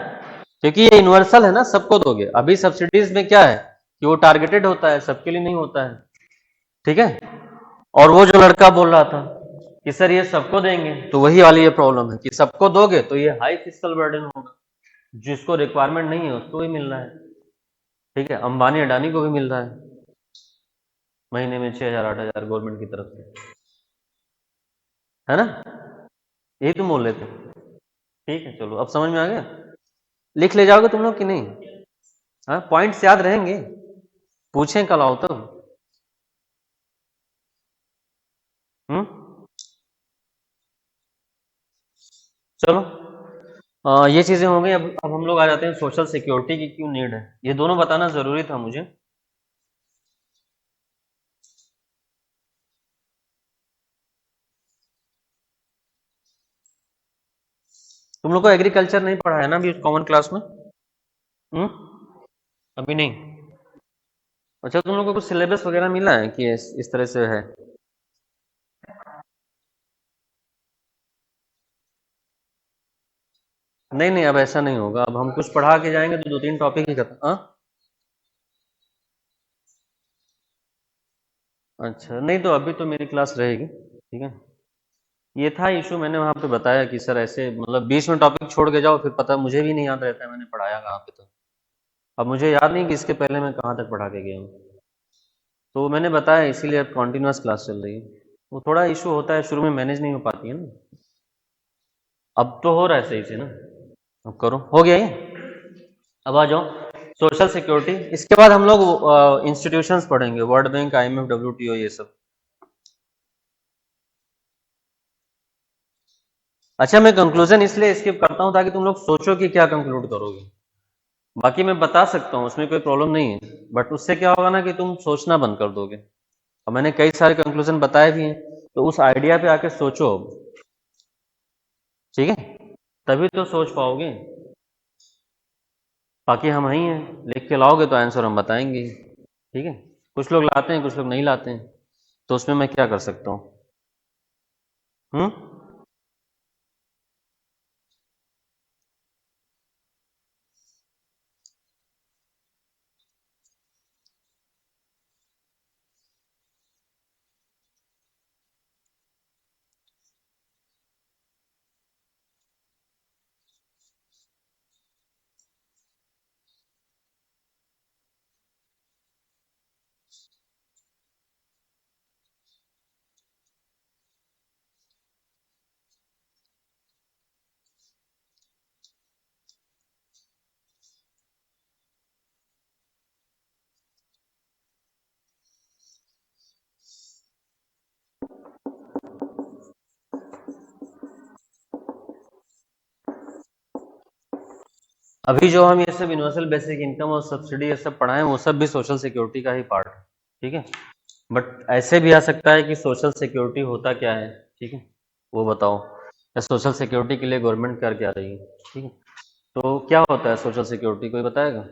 क्योंकि ये यूनिवर्सल है ना, सबको दोगे। अभी सब्सिडीज में क्या है कि वो टारगेटेड होता है, सबके लिए नहीं होता है, ठीक है। और वो जो लड़का बोल रहा था कि सर ये सबको देंगे, तो वही वाली ये प्रॉब्लम है कि सबको दोगे तो ये हाई फिजिकल बर्डन होगा, जिसको रिक्वायरमेंट नहीं है उसको भी मिल रहा है, ठीक है, अंबानी अडानी को भी मिल रहा है महीने में 6,000 8,000 गवर्नमेंट की तरफ से, है ना, यही तुम बोल रहे थे। ठीक है, चलो अब समझ में आ गया। लिख ले जाओगे तुम लोग कि नहीं, हाँ पॉइंट्स याद रहेंगे, पूछें कल आओ तब। हम्म, चलो ये चीजें हो गई। अब हम लोग आ जाते हैं सोशल सिक्योरिटी की क्यों नीड है, ये दोनों बताना जरूरी था मुझे। तुम लोग को एग्रीकल्चर नहीं पढ़ा है ना अभी कॉमन क्लास में? हम्म, अभी नहीं। अच्छा, तुम लोग को कुछ सिलेबस वगैरह मिला है कि इस तरह से है? नहीं नहीं, अब ऐसा नहीं होगा, अब हम कुछ पढ़ा के जाएंगे तो 2 3 टॉपिक ही खत्म। हाँ, अच्छा, नहीं तो अभी तो मेरी क्लास रहेगी, ठीक है। ये था इशू, मैंने वहां पे बताया कि सर ऐसे मतलब बीच में टॉपिक छोड़ के जाओ, फिर पता मुझे भी नहीं याद रहता है मैंने पढ़ाया कहाँ पे, तो अब मुझे याद नहीं कि इसके पहले मैं कहाँ तक पढ़ा के गया हूँ, तो मैंने बताया इसीलिए अब कॉन्टिन्यूस क्लास चल रही है। वो थोड़ा इशू होता है, शुरू में मैनेज नहीं हो पाती है ना, अब तो हो रहा है सही से ना। अब करो, हो गया ये। अब आ जाओ सोशल सिक्योरिटी। इसके बाद हम लोग इंस्टीट्यूशंस पढ़ेंगे, वर्ल्ड बैंक, IMF, WTO, ये सब। अच्छा, मैं कंक्लूजन इसलिए स्किप करता हूं ताकि तुम लोग सोचो कि क्या कंक्लूड करोगे। बाकी मैं बता सकता हूँ, उसमें कोई प्रॉब्लम नहीं है, बट उससे क्या होगा ना कि तुम सोचना बंद कर दोगे। और मैंने कई सारे कंक्लूजन बताए भी हैं, तो उस आइडिया पे आके सोचो अब, ठीक है, तभी तो सोच पाओगे। बाकी हम ही हैं, लिख के लाओगे तो आंसर हम बताएंगे, ठीक है। कुछ लोग लाते हैं, कुछ लोग नहीं लाते हैं, तो उसमें मैं क्या कर सकता हूँ। हम्म। अभी जो हम ये सब यूनिवर्सल बेसिक इनकम और सब्सिडी ये सब पढ़ाएं, वो सब भी सोशल सिक्योरिटी का ही पार्ट है, ठीक है। बट ऐसे भी आ सकता है कि सोशल सिक्योरिटी होता क्या है, ठीक है, वो बताओ, या सोशल सिक्योरिटी के लिए गवर्नमेंट कर क्या रही है, ठीक है। तो क्या होता है सोशल सिक्योरिटी, कोई बताएगा।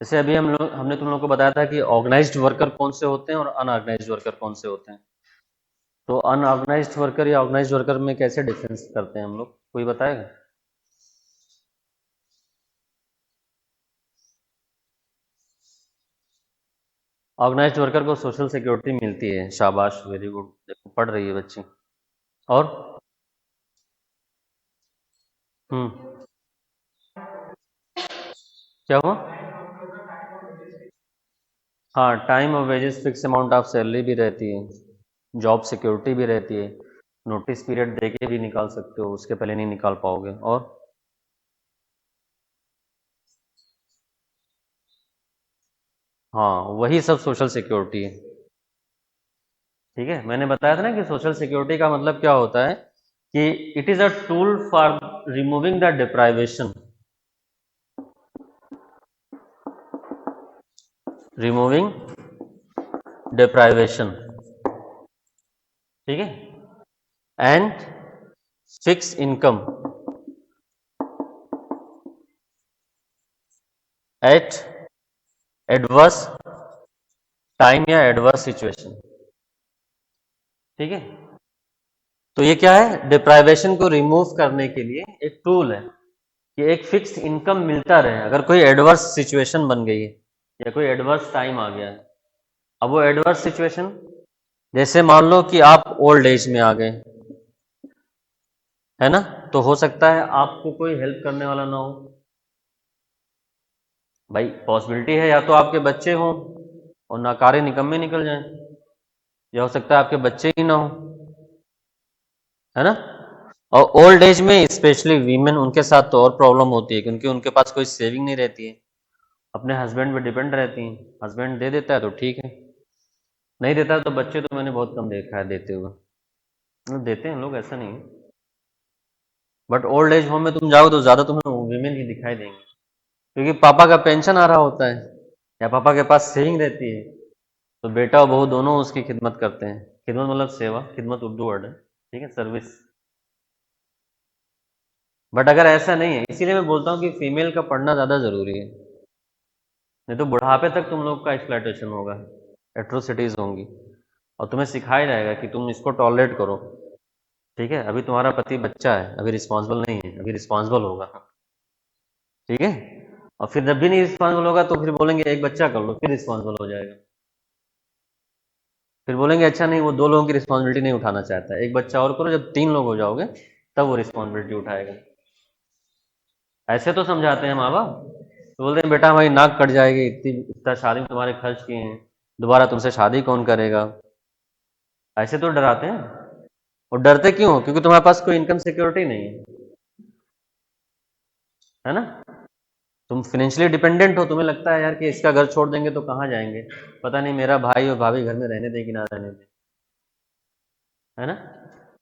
जैसे अभी हमने तुम लोग को बताया था कि ऑर्गेनाइज्ड वर्कर कौन से होते हैं और अनऑर्गेनाइज्ड वर्कर कौन से होते हैं। तो अनऑर्गेनाइज्ड वर्कर या ऑर्गेनाइज्ड वर्कर में कैसे डिफरेंस करते हैं हम लोग, कोई बताएगा। ऑर्गेनाइज्ड वर्कर को सोशल सिक्योरिटी मिलती है, शाबाश, वेरी गुड, देखो पढ़ रही है बच्ची। और हम्म, क्या हुआ। हाँ, टाइम और wages, fix amount of salary भी रहती है, जॉब सिक्योरिटी भी रहती है, नोटिस पीरियड दे के भी निकाल सकते हो, उसके पहले नहीं निकाल पाओगे। और हाँ, वही सब सोशल सिक्योरिटी है, ठीक है। मैंने बताया था ना कि सोशल सिक्योरिटी का मतलब क्या होता है, कि it is a tool for removing the deprivation, removing deprivation, ठीक है, and fix income eight adverse time या एडवर्स सिचुएशन, ठीक है। तो ये क्या है, डिप्राइवेशन को रिमूव करने के लिए एक टूल है, कि एक फिक्स इनकम मिलता रहे अगर कोई एडवर्स सिचुएशन बन गई है या कोई एडवर्स टाइम आ गया है। अब वो एडवर्स सिचुएशन, जैसे मान लो कि आप ओल्ड एज में आ गए, है ना, तो हो सकता है आपको कोई हेल्प करने वाला ना हो। भाई पॉसिबिलिटी है, या तो आपके बच्चे हों और नाकारे निकम्मे निकल जाएं, या हो सकता है आपके बच्चे ही ना हो, है ना। और ओल्ड एज में स्पेशली वीमेन, उनके साथ तो और प्रॉब्लम होती है, क्योंकि उनके पास कोई सेविंग नहीं रहती है, अपने हस्बैंड पे डिपेंड रहती हैं। हस्बैंड दे देता है तो ठीक है, नहीं देता है तो बच्चे तो मैंने बहुत कम देखा है देते हुए, मतलब देते हैं लोग, ऐसा नहीं है। बट ओल्ड एज होम में तुम जाओ तो ज़्यादा तुम्हें वीमेन ही दिखाई देंगे, क्योंकि पापा का पेंशन आ रहा होता है या पापा के पास सेविंग रहती है, तो बेटा और बहू दोनों उसकी खिदमत करते हैं। खिदमत मतलब सेवा, खिदमत उर्दू वर्ड है, ठीक है, सर्विस। बट अगर ऐसा नहीं है, इसीलिए मैं बोलता हूँ कि फीमेल का पढ़ना ज़्यादा ज़रूरी है, नहीं तो बुढ़ापे तक तुम लोग का एक्सप्लॉयटेशन होगा, एट्रोसिटीज़ होंगी, और तुम्हें सिखाया जाएगा कि तुम इसको टॉलरेट करो, ठीक है। अभी तुम्हारा पति बच्चा है, अभी रिस्पॉन्सिबल नहीं है, अभी रिस्पॉन्सिबल होगा, ठीक है। और फिर जब भी नहीं रिस्पॉन्सिबल होगा तो फिर बोलेंगे एक बच्चा कर लो, फिर रिस्पॉन्सिबल हो जाएगा। फिर बोलेंगे अच्छा नहीं, वो दो लोगों की रिस्पॉन्सिबिलिटी नहीं उठाना चाहता, एक बच्चा और करो, जब तीन लोग हो जाओगे तब वो रिस्पॉन्सिबिलिटी उठाएगा। ऐसे तो समझाते हैं माँ बाप, तो बोलते हैं बेटा हमारी नाक कट जाएगी, इतना शादी में तुम्हारे खर्च किए हैं, दोबारा तुमसे शादी कौन करेगा, ऐसे तो डराते हैं। और डरते क्यों हो? क्योंकि तुम्हारे पास कोई इनकम सिक्योरिटी नहीं है ना? तुम फाइनेंशियली डिपेंडेंट हो, तुम्हें लगता है यार कि इसका घर छोड़ देंगे तो कहाँ जाएंगे, पता नहीं मेरा भाई और भाभी घर में रहने दे कि ना रहने दे, है ना?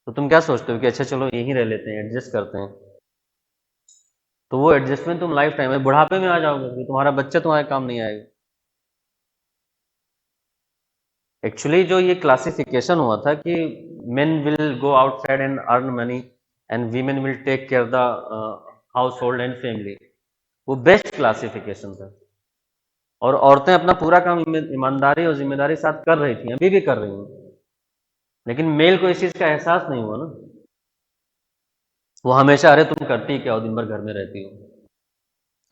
तो तुम क्या सोचते हो कि अच्छा चलो यहीं रह लेते हैं, एडजस्ट करते हैं। तो वो एडजस्टमेंट तुम लाइफ टाइम में बुढ़ापे में आ जाओगे कि तुम्हारा बच्चा तुम्हारे काम नहीं आएगा। एक्चुअली जो ये क्लासिफिकेशन हुआ था कि men will go outside and earn money and women will take care the household and family, वो बेस्ट क्लासिफिकेशन था। और औरतें अपना पूरा काम ईमानदारी और जिम्मेदारी साथ कर रही थी, अभी भी कर रही हैं, लेकिन मेल को इस चीज का एहसास नहीं हुआ ना। वो हमेशा अरे तुम करती क्या हो, दिन भर घर में रहती हो।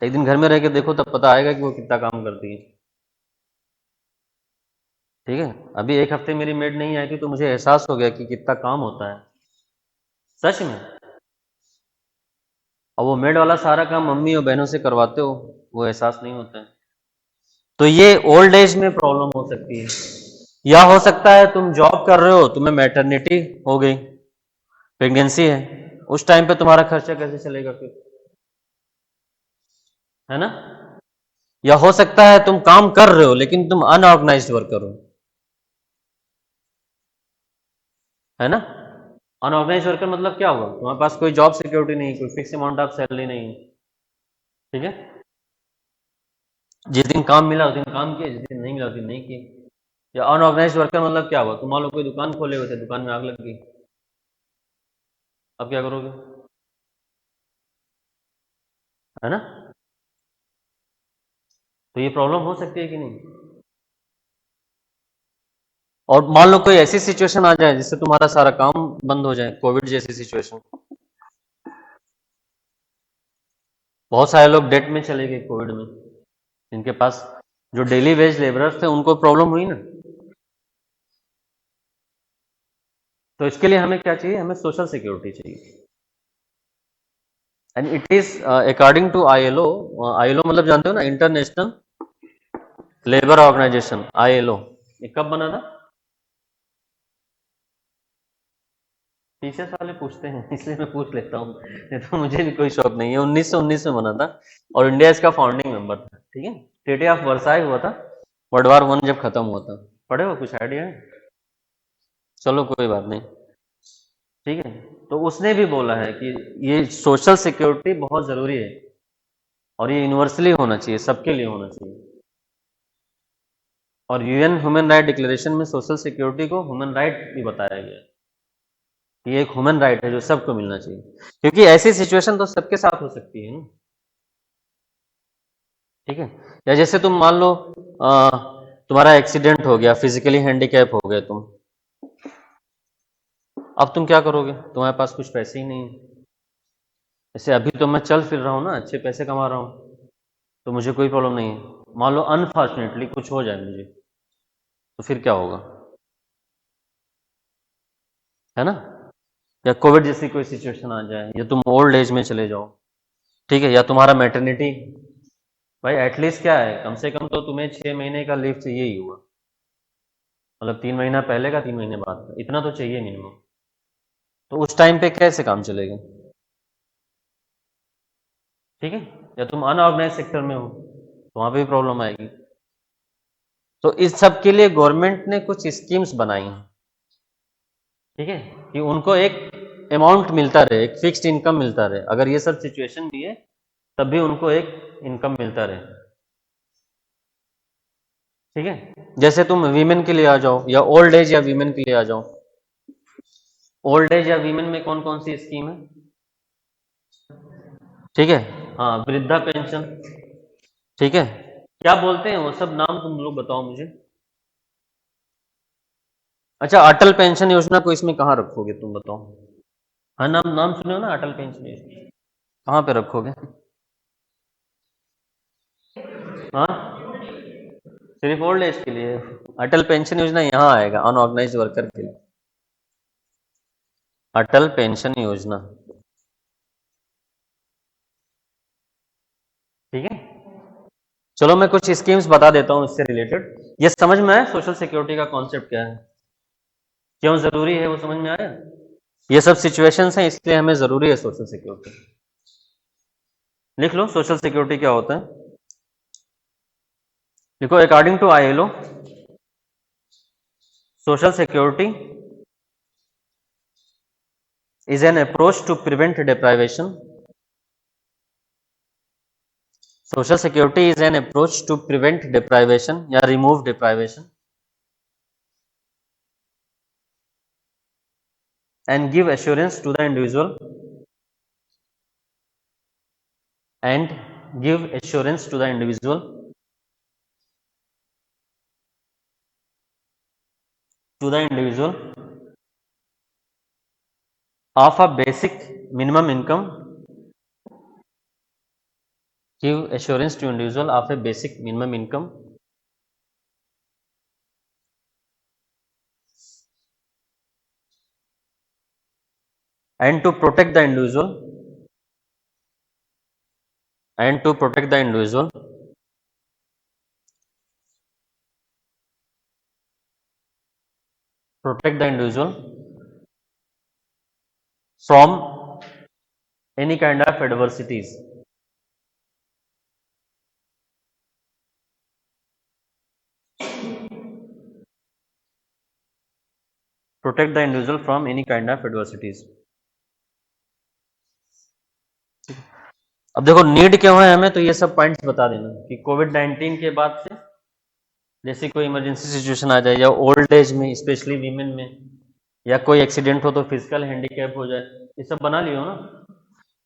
एक दिन घर में रह के देखो तब पता आएगा कि वो कितना काम करती है। ठीक है, अभी एक हफ्ते मेरी मेड नहीं आई थी तो मुझे एहसास हो गया कि कितना काम होता है, सच में। और वो मेड वाला सारा काम मम्मी और बहनों से करवाते हो, वो एहसास नहीं होता है। तो ये ओल्ड एज में प्रॉब्लम हो सकती है, या हो सकता है तुम जॉब कर रहे हो, तुम्हें मैटरनिटी हो गई, प्रेगनेंसी है, उस टाइम पे तुम्हारा खर्चा कैसे चलेगा फिर, है ना? या हो सकता है तुम काम कर रहे हो लेकिन तुम अनऑर्गेनाइज्ड वर्कर हो, है ना? अनऑर्गेनाइज वर्कर मतलब क्या हुआ, तुम्हारे पास कोई जॉब सिक्योरिटी नहीं, कोई फिक्स अमाउंट ऑफ सैलरी नहीं, ठीक है? जिस दिन काम मिला उस दिन काम किए, जिस दिन नहीं मिला उस दिन नहीं किए। या अनऑर्गेनाइज वर्कर मतलब क्या हुआ, तुम मान लो कोई दुकान खोले हुए थे, दुकान में आग लग गई, अब क्या करोगे, है ना? तो ये प्रॉब्लम हो सकती है कि नहीं? और मान लो कोई ऐसी सिचुएशन आ जाए जिससे तुम्हारा सारा काम बंद हो जाए, कोविड जैसी सिचुएशन, बहुत सारे लोग डेट में चले गए कोविड में, जिनके पास जो डेली वेज लेबरर्स थे उनको प्रॉब्लम हुई ना। तो इसके लिए हमें क्या चाहिए, हमें सोशल सिक्योरिटी चाहिए, and it is according to ILO. ILO मतलब जानते हो ना, इंटरनेशनल लेबर ऑर्गेनाइजेशन, आईएलओ। ये कब बना था? टीचर्स वाले पूछते हैं इसलिए मैं पूछ लेता हूँ, नहीं तो मुझे भी कोई शौक नहीं है। 1919 में बना था और इंडिया इसका फाउंडिंग मेंबर था, ठीक है? ट्रीटी ऑफ वर्साई हुआ था वर्ल्ड वार वन जब खत्म हुआ था, पढ़े हो, कुछ आइडिया है? चलो कोई बात नहीं, ठीक है। तो उसने भी बोला है कि ये सोशल सिक्योरिटी बहुत जरूरी है और ये यूनिवर्सली होना चाहिए, सबके लिए होना चाहिए। और यूएन ह्यूमन राइट डिक्लेरेशन में सोशल सिक्योरिटी को ह्यूमन राइट भी बताया गया है, ये एक ह्यूमन राइट है जो सबको मिलना चाहिए, क्योंकि ऐसी सिचुएशन तो सबके साथ हो सकती है ना, ठीक है? या जैसे तुम मान लो तुम्हारा एक्सीडेंट हो गया, फिजिकली हैंडीकैप हो गए तुम, अब तुम क्या करोगे, तुम्हारे पास कुछ पैसे ही नहीं है। जैसे अभी तो मैं चल फिर रहा हूँ ना, अच्छे पैसे कमा रहा हूँ, तो मुझे कोई प्रॉब्लम नहीं है। मान लो अनफॉर्चुनेटली कुछ हो जाए मुझे, तो फिर क्या होगा, है ना? या कोविड जैसी कोई सिचुएशन आ जाए, या तुम ओल्ड एज में चले जाओ, ठीक है, या तुम्हारा मैटरनिटी, भाई एटलीस्ट क्या है, कम से कम तो तुम्हें 6 महीने का लीव चाहिए ही हुआ, मतलब 3 महीना पहले का, 3 महीने बाद का, इतना तो चाहिए मिनिमम। तो उस टाइम पे कैसे काम चलेगा, ठीक है? या तुम अनऑर्गेनाइज सेक्टर में हो तो वहां पे भी प्रॉब्लम आएगी। तो इस सब के लिए गवर्नमेंट ने कुछ स्कीम्स बनाई हैं, ठीक है, कि उनको एक अमाउंट मिलता रहे, एक फिक्स्ड इनकम मिलता रहे, अगर ये सब सिचुएशन भी है तब भी उनको एक इनकम मिलता रहे, ठीक है? जैसे तुम वीमेन के लिए आ जाओ, या ओल्ड एज या वीमेन के लिए आ जाओ। ओल्ड एज या वीमेन में कौन कौन सी स्कीम है, ठीक है? हाँ, वृद्धा पेंशन, ठीक है, क्या बोलते हैं वो सब नाम, तुम लोग बताओ मुझे। अच्छा, अटल पेंशन योजना को इसमें कहाँ रखोगे तुम बताओ? हाँ, नाम नाम सुने हो ना, अटल पेंशन योजना, कहाँ पे रखोगे? हाँ, सिर्फ ओल्ड एज के लिए? अटल पेंशन योजना यहाँ आएगा अनऑर्गेनाइज वर्कर के लिए, अटल पेंशन योजना, ठीक है? चलो मैं कुछ स्कीम्स बता देता हूँ इससे रिलेटेड। ये समझ में आया सोशल सिक्योरिटी का कॉन्सेप्ट क्या है, क्यों जरूरी है, वो समझ में आया? ये सब सिचुएशंस हैं, इसलिए हमें जरूरी है सोशल सिक्योरिटी। लिख लो सोशल सिक्योरिटी क्या होता है। देखो, according to ILO, social security is an approach to prevent deprivation. Social security is an approach to prevent deprivation या remove deprivation and give assurance to the individual and give assurance to the individual of a basic minimum income, give assurance to individual of a basic minimum income and to protect the individual from any kind of adversities. Protect the individual from any kind of adversities. अब देखो need क्यों है हमें, तो ये सब points बता देना कि कोविड-19 के बाद से जैसे कोई इमरजेंसी सिचुएशन आ जाए, या ओल्ड एज में स्पेशली वीमेन में, या कोई एक्सीडेंट हो तो फिजिकल हैंडीकैप हो जाए, ये सब बना लियो ना,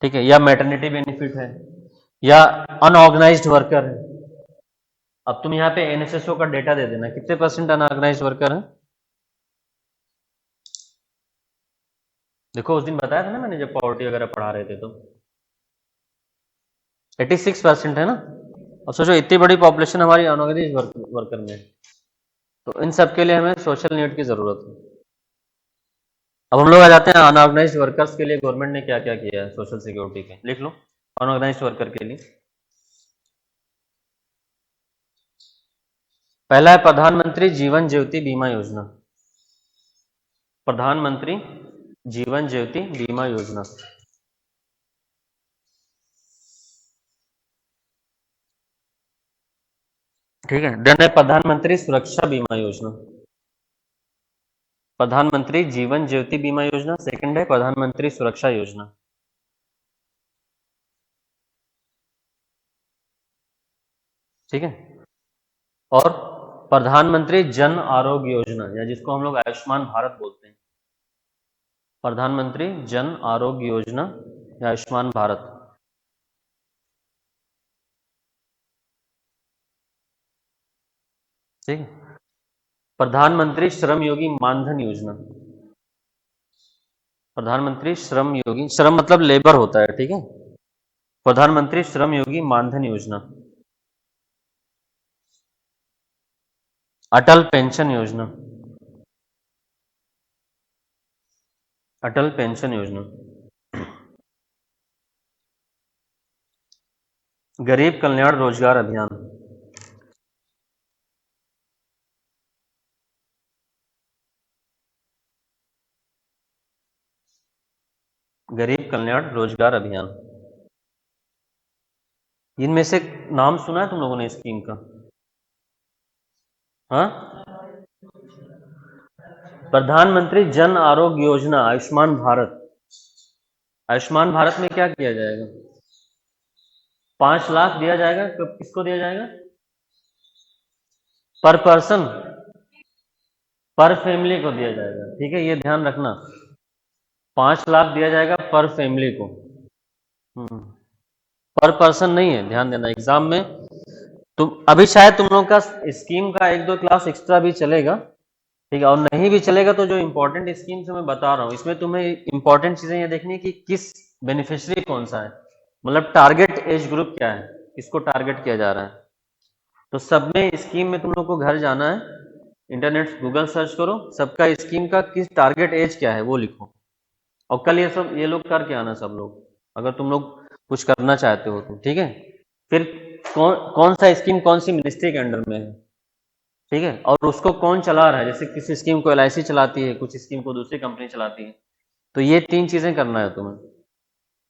ठीक है। या मैटरनिटी बेनिफिट है, या अनऑर्गेनाइज्ड वर्कर है। अब तुम यहाँ पे एनएसएसओ का डेटा दे देना, कितने % अनऑर्गेनाइज्ड वर्कर है। देखो उस दिन बताया था ना मैंने, जब पॉवर्टी वगैरह पढ़ा रहे थे, तो 86% है ना। और सोचो इतनी बड़ी पॉपुलेशन हमारी अनऑर्गेनाइज्ड वर्कर में है, तो इन सब के लिए हमें सोशल नीड की जरूरत है। अब हम लोग आ जाते हैं अनऑर्गेनाइज्ड वर्कर्स के लिए गवर्नमेंट ने क्या क्या किया है सोशल सिक्योरिटी के। लिख लो अनऑर्गेनाइज्ड वर्कर के लिए। पहला है प्रधानमंत्री जीवन ज्योति बीमा योजना। प्रधानमंत्री जीवन ज्योति बीमा योजना, ठीक है। देन है प्रधानमंत्री सुरक्षा बीमा योजना, प्रधानमंत्री जीवन ज्योति बीमा योजना। सेकंड है प्रधानमंत्री सुरक्षा योजना, ठीक है। और प्रधानमंत्री जन आरोग्य योजना, या जिसको हम लोग आयुष्मान भारत बोलते हैं, प्रधानमंत्री जन आरोग्य योजना या आयुष्मान भारत, ठीक है। प्रधानमंत्री श्रम योगी मानधन योजना, प्रधानमंत्री श्रम योगी, श्रम मतलब लेबर होता है, ठीक है। प्रधानमंत्री श्रम योगी मानधन योजना। अटल पेंशन योजना, अटल पेंशन योजना। गरीब कल्याण रोजगार अभियान, गरीब कल्याण रोजगार अभियान। इनमें से नाम सुना है तुम लोगों ने स्कीम का? हाँ, प्रधानमंत्री जन आरोग्य योजना, आयुष्मान भारत। आयुष्मान भारत में क्या किया जाएगा? 5 लाख दिया जाएगा। किसको दिया जाएगा? पर पर्सन, पर फैमिली को दिया जाएगा, ठीक है। ये ध्यान रखना, 5 लाख दिया जाएगा पर फैमिली को, पर पर्सन नहीं है, ध्यान देना। एग्जाम में तुम अभी शायद तुम लोग का स्कीम का 1-2 क्लास एक्स्ट्रा भी चलेगा, ठीक है। और नहीं भी चलेगा तो जो इंपॉर्टेंट स्कीम से मैं बता रहा हूँ, इसमें तुम्हें इंपॉर्टेंट चीजें ये देखनी है कि किस बेनिफिशियरी कौन सा है, मतलब टारगेट एज ग्रुप क्या है, किसको टारगेट किया जा रहा है। तो सब में स्कीम में तुम लोग को घर जाना है, इंटरनेट गूगल सर्च करो, सबका स्कीम का किस टारगेट एज क्या है वो लिखो, और कल ये लोग करके आना सब लोग, अगर तुम लोग कुछ करना चाहते हो तो, ठीक है। फिर कौन सा स्कीम कौन सी मिनिस्ट्री के अंडर में है, ठीक है, और उसको कौन चला रहा है। जैसे किसी स्कीम को LIC चलाती है, कुछ स्कीम को दूसरी कंपनी चलाती है, तो ये 3 चीजें करना है तुम्हें,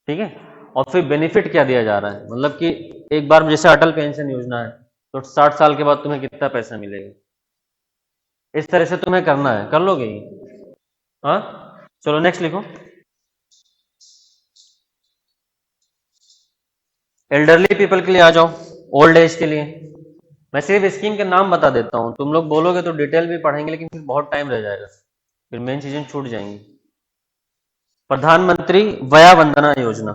ठीक है। और फिर बेनिफिट क्या दिया जा रहा है, मतलब कि एक बार जैसे अटल पेंशन योजना है तो 60 साल के बाद तुम्हें कितना पैसा मिलेगा, इस तरह से तुम्हें करना है। कर लोगे ये? हाँ, चलो नेक्स्ट लिखो। एल्डरली पीपल के लिए आ जाओ, ओल्ड एज के लिए। मैं सिर्फ स्कीम के नाम बता देता हूँ, तुम लोग बोलोगे तो डिटेल भी पढ़ेंगे, लेकिन फिर बहुत टाइम रह जाएगा, फिर मेन चीजें छूट जाएंगी। प्रधानमंत्री वया वंदना योजना,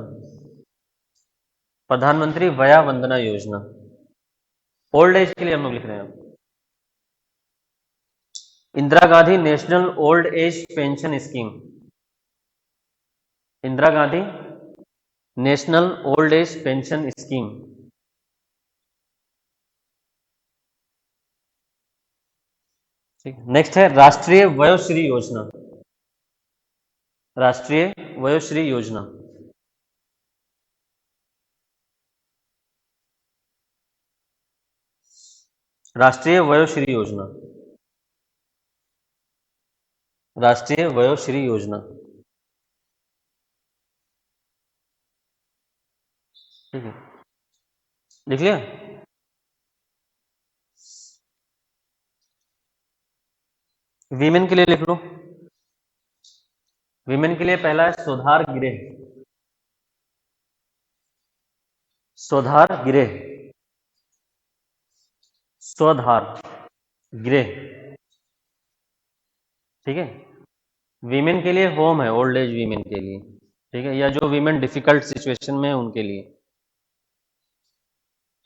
प्रधानमंत्री वया वंदना योजना, ओल्ड एज के लिए हम लोग लिख रहे हैं। Indira Gandhi national old age pension scheme, Indira Gandhi national old age pension scheme. ठीक, नेक्स्ट है राष्ट्रीय वयोश्री योजना, राष्ट्रीय वयोश्री योजना। राष्ट्रीय वयोश्री योजना, राष्ट्रीय वयोश्री योजना। ठीक है, लिख लिया। वीमेन के लिए लिख लो। वीमेन के लिए पहला है सुधार गृह, सुधार गृह, स्वधार गृह। ठीक है, वीमेन के लिए होम है, ओल्ड एज वीमेन के लिए, ठीक है, या जो वीमेन डिफिकल्ट सिचुएशन में है उनके लिए,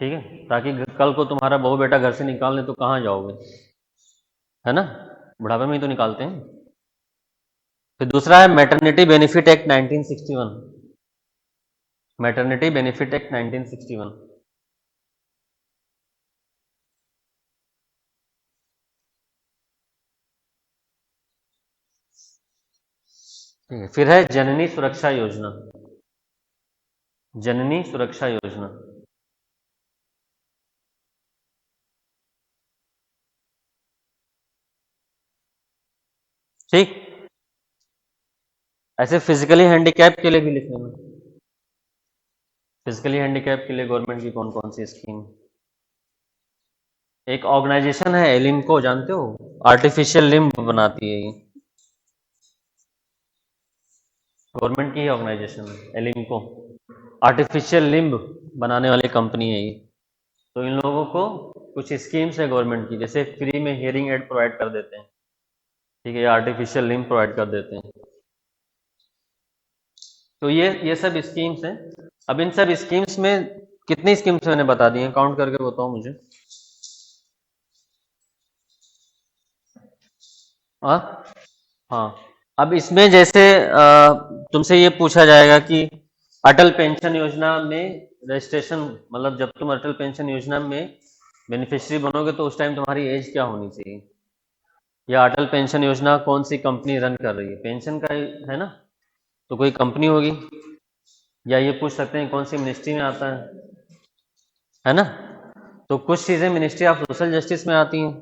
ठीक है, ताकि कल को तुम्हारा बहू बेटा घर से निकालने तो कहाँ जाओगे, है ना, बुढ़ापे में ही तो निकालते हैं। फिर दूसरा है maternity benefit act 1961, maternity benefit act 1961। ठीक है, फिर है जननी सुरक्षा योजना, जननी सुरक्षा योजना। ठीक, ऐसे फिजिकली हैंडीकैप के लिए भी लिख लेना, फिजिकली हैंडीकैप के लिए गवर्नमेंट की कौन कौन सी स्कीम। एक ऑर्गेनाइजेशन है एलिम्को, जानते हो, आर्टिफिशियल लिम्ब बनाती है ये, गवर्नमेंट की ही ऑर्गेनाइजेशन है एलिम्को, आर्टिफिशियल लिम्ब बनाने वाली कंपनी है ये। तो इन लोगों को कुछ स्कीम्स है गवर्नमेंट की, जैसे फ्री में हियरिंग एड प्रोवाइड कर देते हैं, ठीक है, आर्टिफिशियल लिम्ब प्रोवाइड कर देते हैं। तो ये सब स्कीम्स हैं। अब इन सब स्कीम्स में कितनी स्कीम्स मैंने बता दी हैं, काउंट करके बताओ मुझे। हाँ, हाँ, अब इसमें जैसे तुमसे ये पूछा जाएगा कि अटल पेंशन योजना में रजिस्ट्रेशन, मतलब जब तुम अटल पेंशन योजना में बेनिफिशियरी बनोगे तो उस टाइम तुम्हारी एज क्या होनी चाहिए, या अटल पेंशन योजना कौन सी कंपनी रन कर रही है, पेंशन का है ना, तो कोई कंपनी होगी, या ये पूछ सकते हैं कौन सी मिनिस्ट्री में आता है ना, तो कुछ चीज़ें मिनिस्ट्री ऑफ सोशल जस्टिस में आती हैं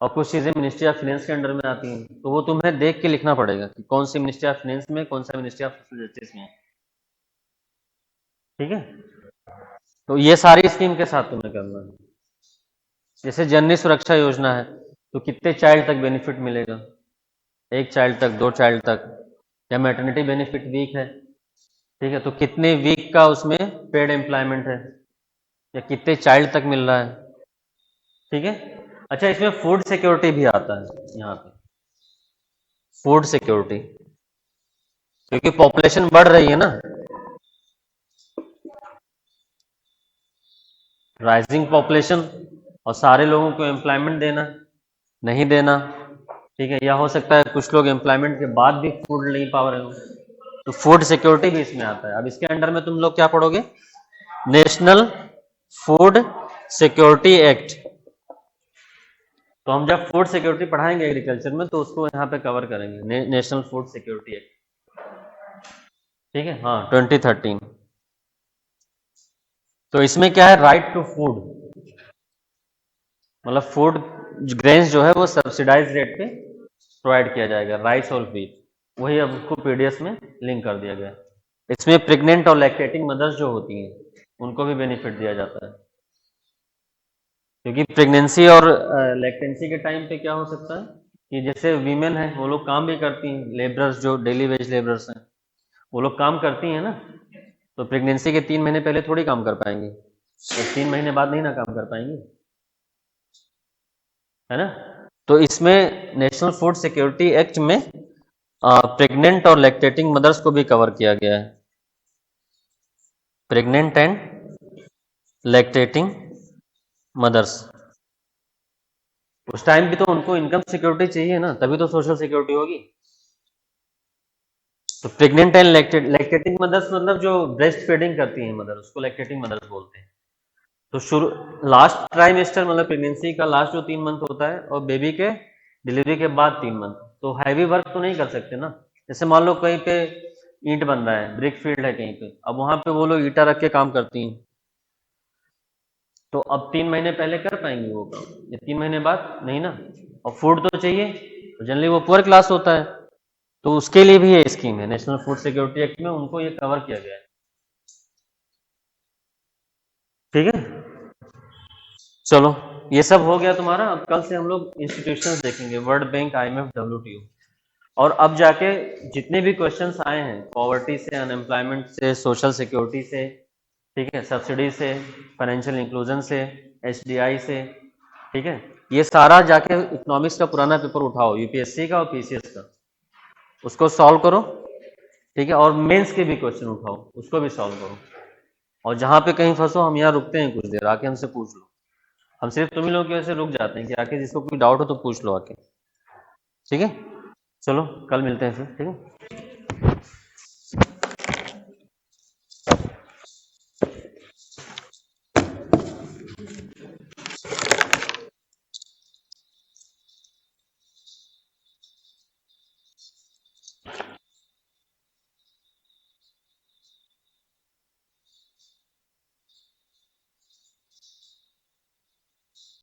और कुछ चीज़ें मिनिस्ट्री ऑफ फाइनेंस के अंडर में आती हैं, तो वो तुम्हें देख के लिखना पड़ेगा कि कौन सी मिनिस्ट्री ऑफ फाइनेंस में, कौन सा मिनिस्ट्री ऑफ सोशल जस्टिस में है। ठीक है, तो ये सारी स्कीम के साथ तुम्हें करना है। जैसे जननी सुरक्षा योजना है तो कितने चाइल्ड तक बेनिफिट मिलेगा, एक चाइल्ड तक, दो चाइल्ड तक, या मैटरनिटी बेनिफिट वीक है, ठीक है, तो कितने वीक का उसमें पेड एम्प्लॉयमेंट है, या कितने चाइल्ड तक मिल रहा है, ठीक है। अच्छा, इसमें फूड सिक्योरिटी भी आता है यहाँ पे, फूड सिक्योरिटी, क्योंकि पॉपुलेशन बढ़ रही है ना, राइजिंग पॉपुलेशन, और सारे लोगों को एम्प्लॉयमेंट देना, नहीं देना, ठीक है, या हो सकता है कुछ लोग एम्प्लॉयमेंट के बाद भी फूड नहीं पा रहे हो, तो फूड सिक्योरिटी भी इसमें आता है। अब इसके अंडर में तुम लोग क्या पढ़ोगे, नेशनल फूड सिक्योरिटी एक्ट। तो हम जब फूड सिक्योरिटी पढ़ाएंगे एग्रीकल्चर में तो उसको यहाँ पे कवर करेंगे, नेशनल फूड सिक्योरिटी एक्ट, ठीक है, हाँ, 2013। तो इसमें क्या है, राइट टू फूड, मतलब फूड ग्रेन्स जो है वो सब्सिडाइज रेट पे प्रोवाइड किया जाएगा, राइस और व्हीट, वही अब उसको पीडीएस में लिंक कर दिया गया है। इसमें प्रेग्नेंट और लैक्टेटिंग मदर्स जो होती हैं उनको भी बेनिफिट दिया जाता है, क्योंकि प्रेगनेंसी और लैक्टेंसी के टाइम पे क्या हो सकता है कि जैसे वीमेन है वो लोग काम भी करती हैं, लेबरर्स जो डेली वेज लेबरर्स हैं वो लोग काम करती हैं ना, तो प्रेगनेंसी के 3 महीने पहले थोड़ी काम कर पाएंगी, और 3 महीने बाद नहीं ना काम कर पाएंगी, है ना। तो इसमें नेशनल फूड सिक्योरिटी एक्ट में प्रेग्नेंट और लैक्टेटिंग मदर्स को भी कवर किया गया है, प्रेग्नेंट एंड लैक्टेटिंग मदर्स। उस टाइम भी तो उनको इनकम सिक्योरिटी चाहिए ना, तभी तो सोशल सिक्योरिटी होगी। तो प्रेग्नेंट एंड लैक्टेटिंग मदर्स मतलब जो ब्रेस्ट फीडिंग करती हैं मदर, उसको लैक्टेटिंग मदर्स बोलते हैं। तो शुरू लास्ट ट्राइमेस्टर मतलब प्रेगनेंसी का लास्ट जो 3 मंथ होता है, और बेबी के डिलीवरी के बाद 3 मंथ, तो हैवी वर्क तो नहीं कर सकते ना। जैसे मान लो कहीं पे ईंट बन रहा है, ब्रिक फील्ड है कहीं पे, अब वहां पे वो लोग ईटा रख के काम करती हैं, तो अब 3 महीने पहले कर पाएंगे वो काम, या 3 महीने बाद नहीं ना। और फूड तो चाहिए, तो जनरली वो पुअर क्लास होता है, तो उसके लिए भी ये स्कीम है, नेशनल फूड सिक्योरिटी एक्ट में उनको ये कवर किया गया है। ठीक है, चलो ये सब हो गया तुम्हारा। अब कल से हम लोग इंस्टीट्यूशंस देखेंगे, वर्ल्ड बैंक, आईएमएफ, डब्ल्यूटीओ। और अब जाके जितने भी क्वेश्चंस आए हैं पॉवर्टी से, अनएम्प्लॉयमेंट से, सोशल सिक्योरिटी से, ठीक है, सब्सिडी से, फाइनेंशियल इंक्लूजन से, एचडीआई से, ठीक है, ये सारा जाके इकोनॉमिक्स का पुराना पेपर उठाओ, यूपीएससी का और पीसीएस का, उसको सॉल्व करो, ठीक है, और मेंस के भी क्वेश्चन उठाओ, उसको भी सॉल्व करो। और जहां पे कहीं फंसो, हम यहाँ रुकते हैं कुछ देर, आके हमसे पूछ लो। हम सिर्फ तुम ही लोग की वजह से रुक जाते हैं कि आके जिसको कोई डाउट हो तो पूछ लो आके, ठीक है। चलो कल मिलते हैं फिर, ठीक है।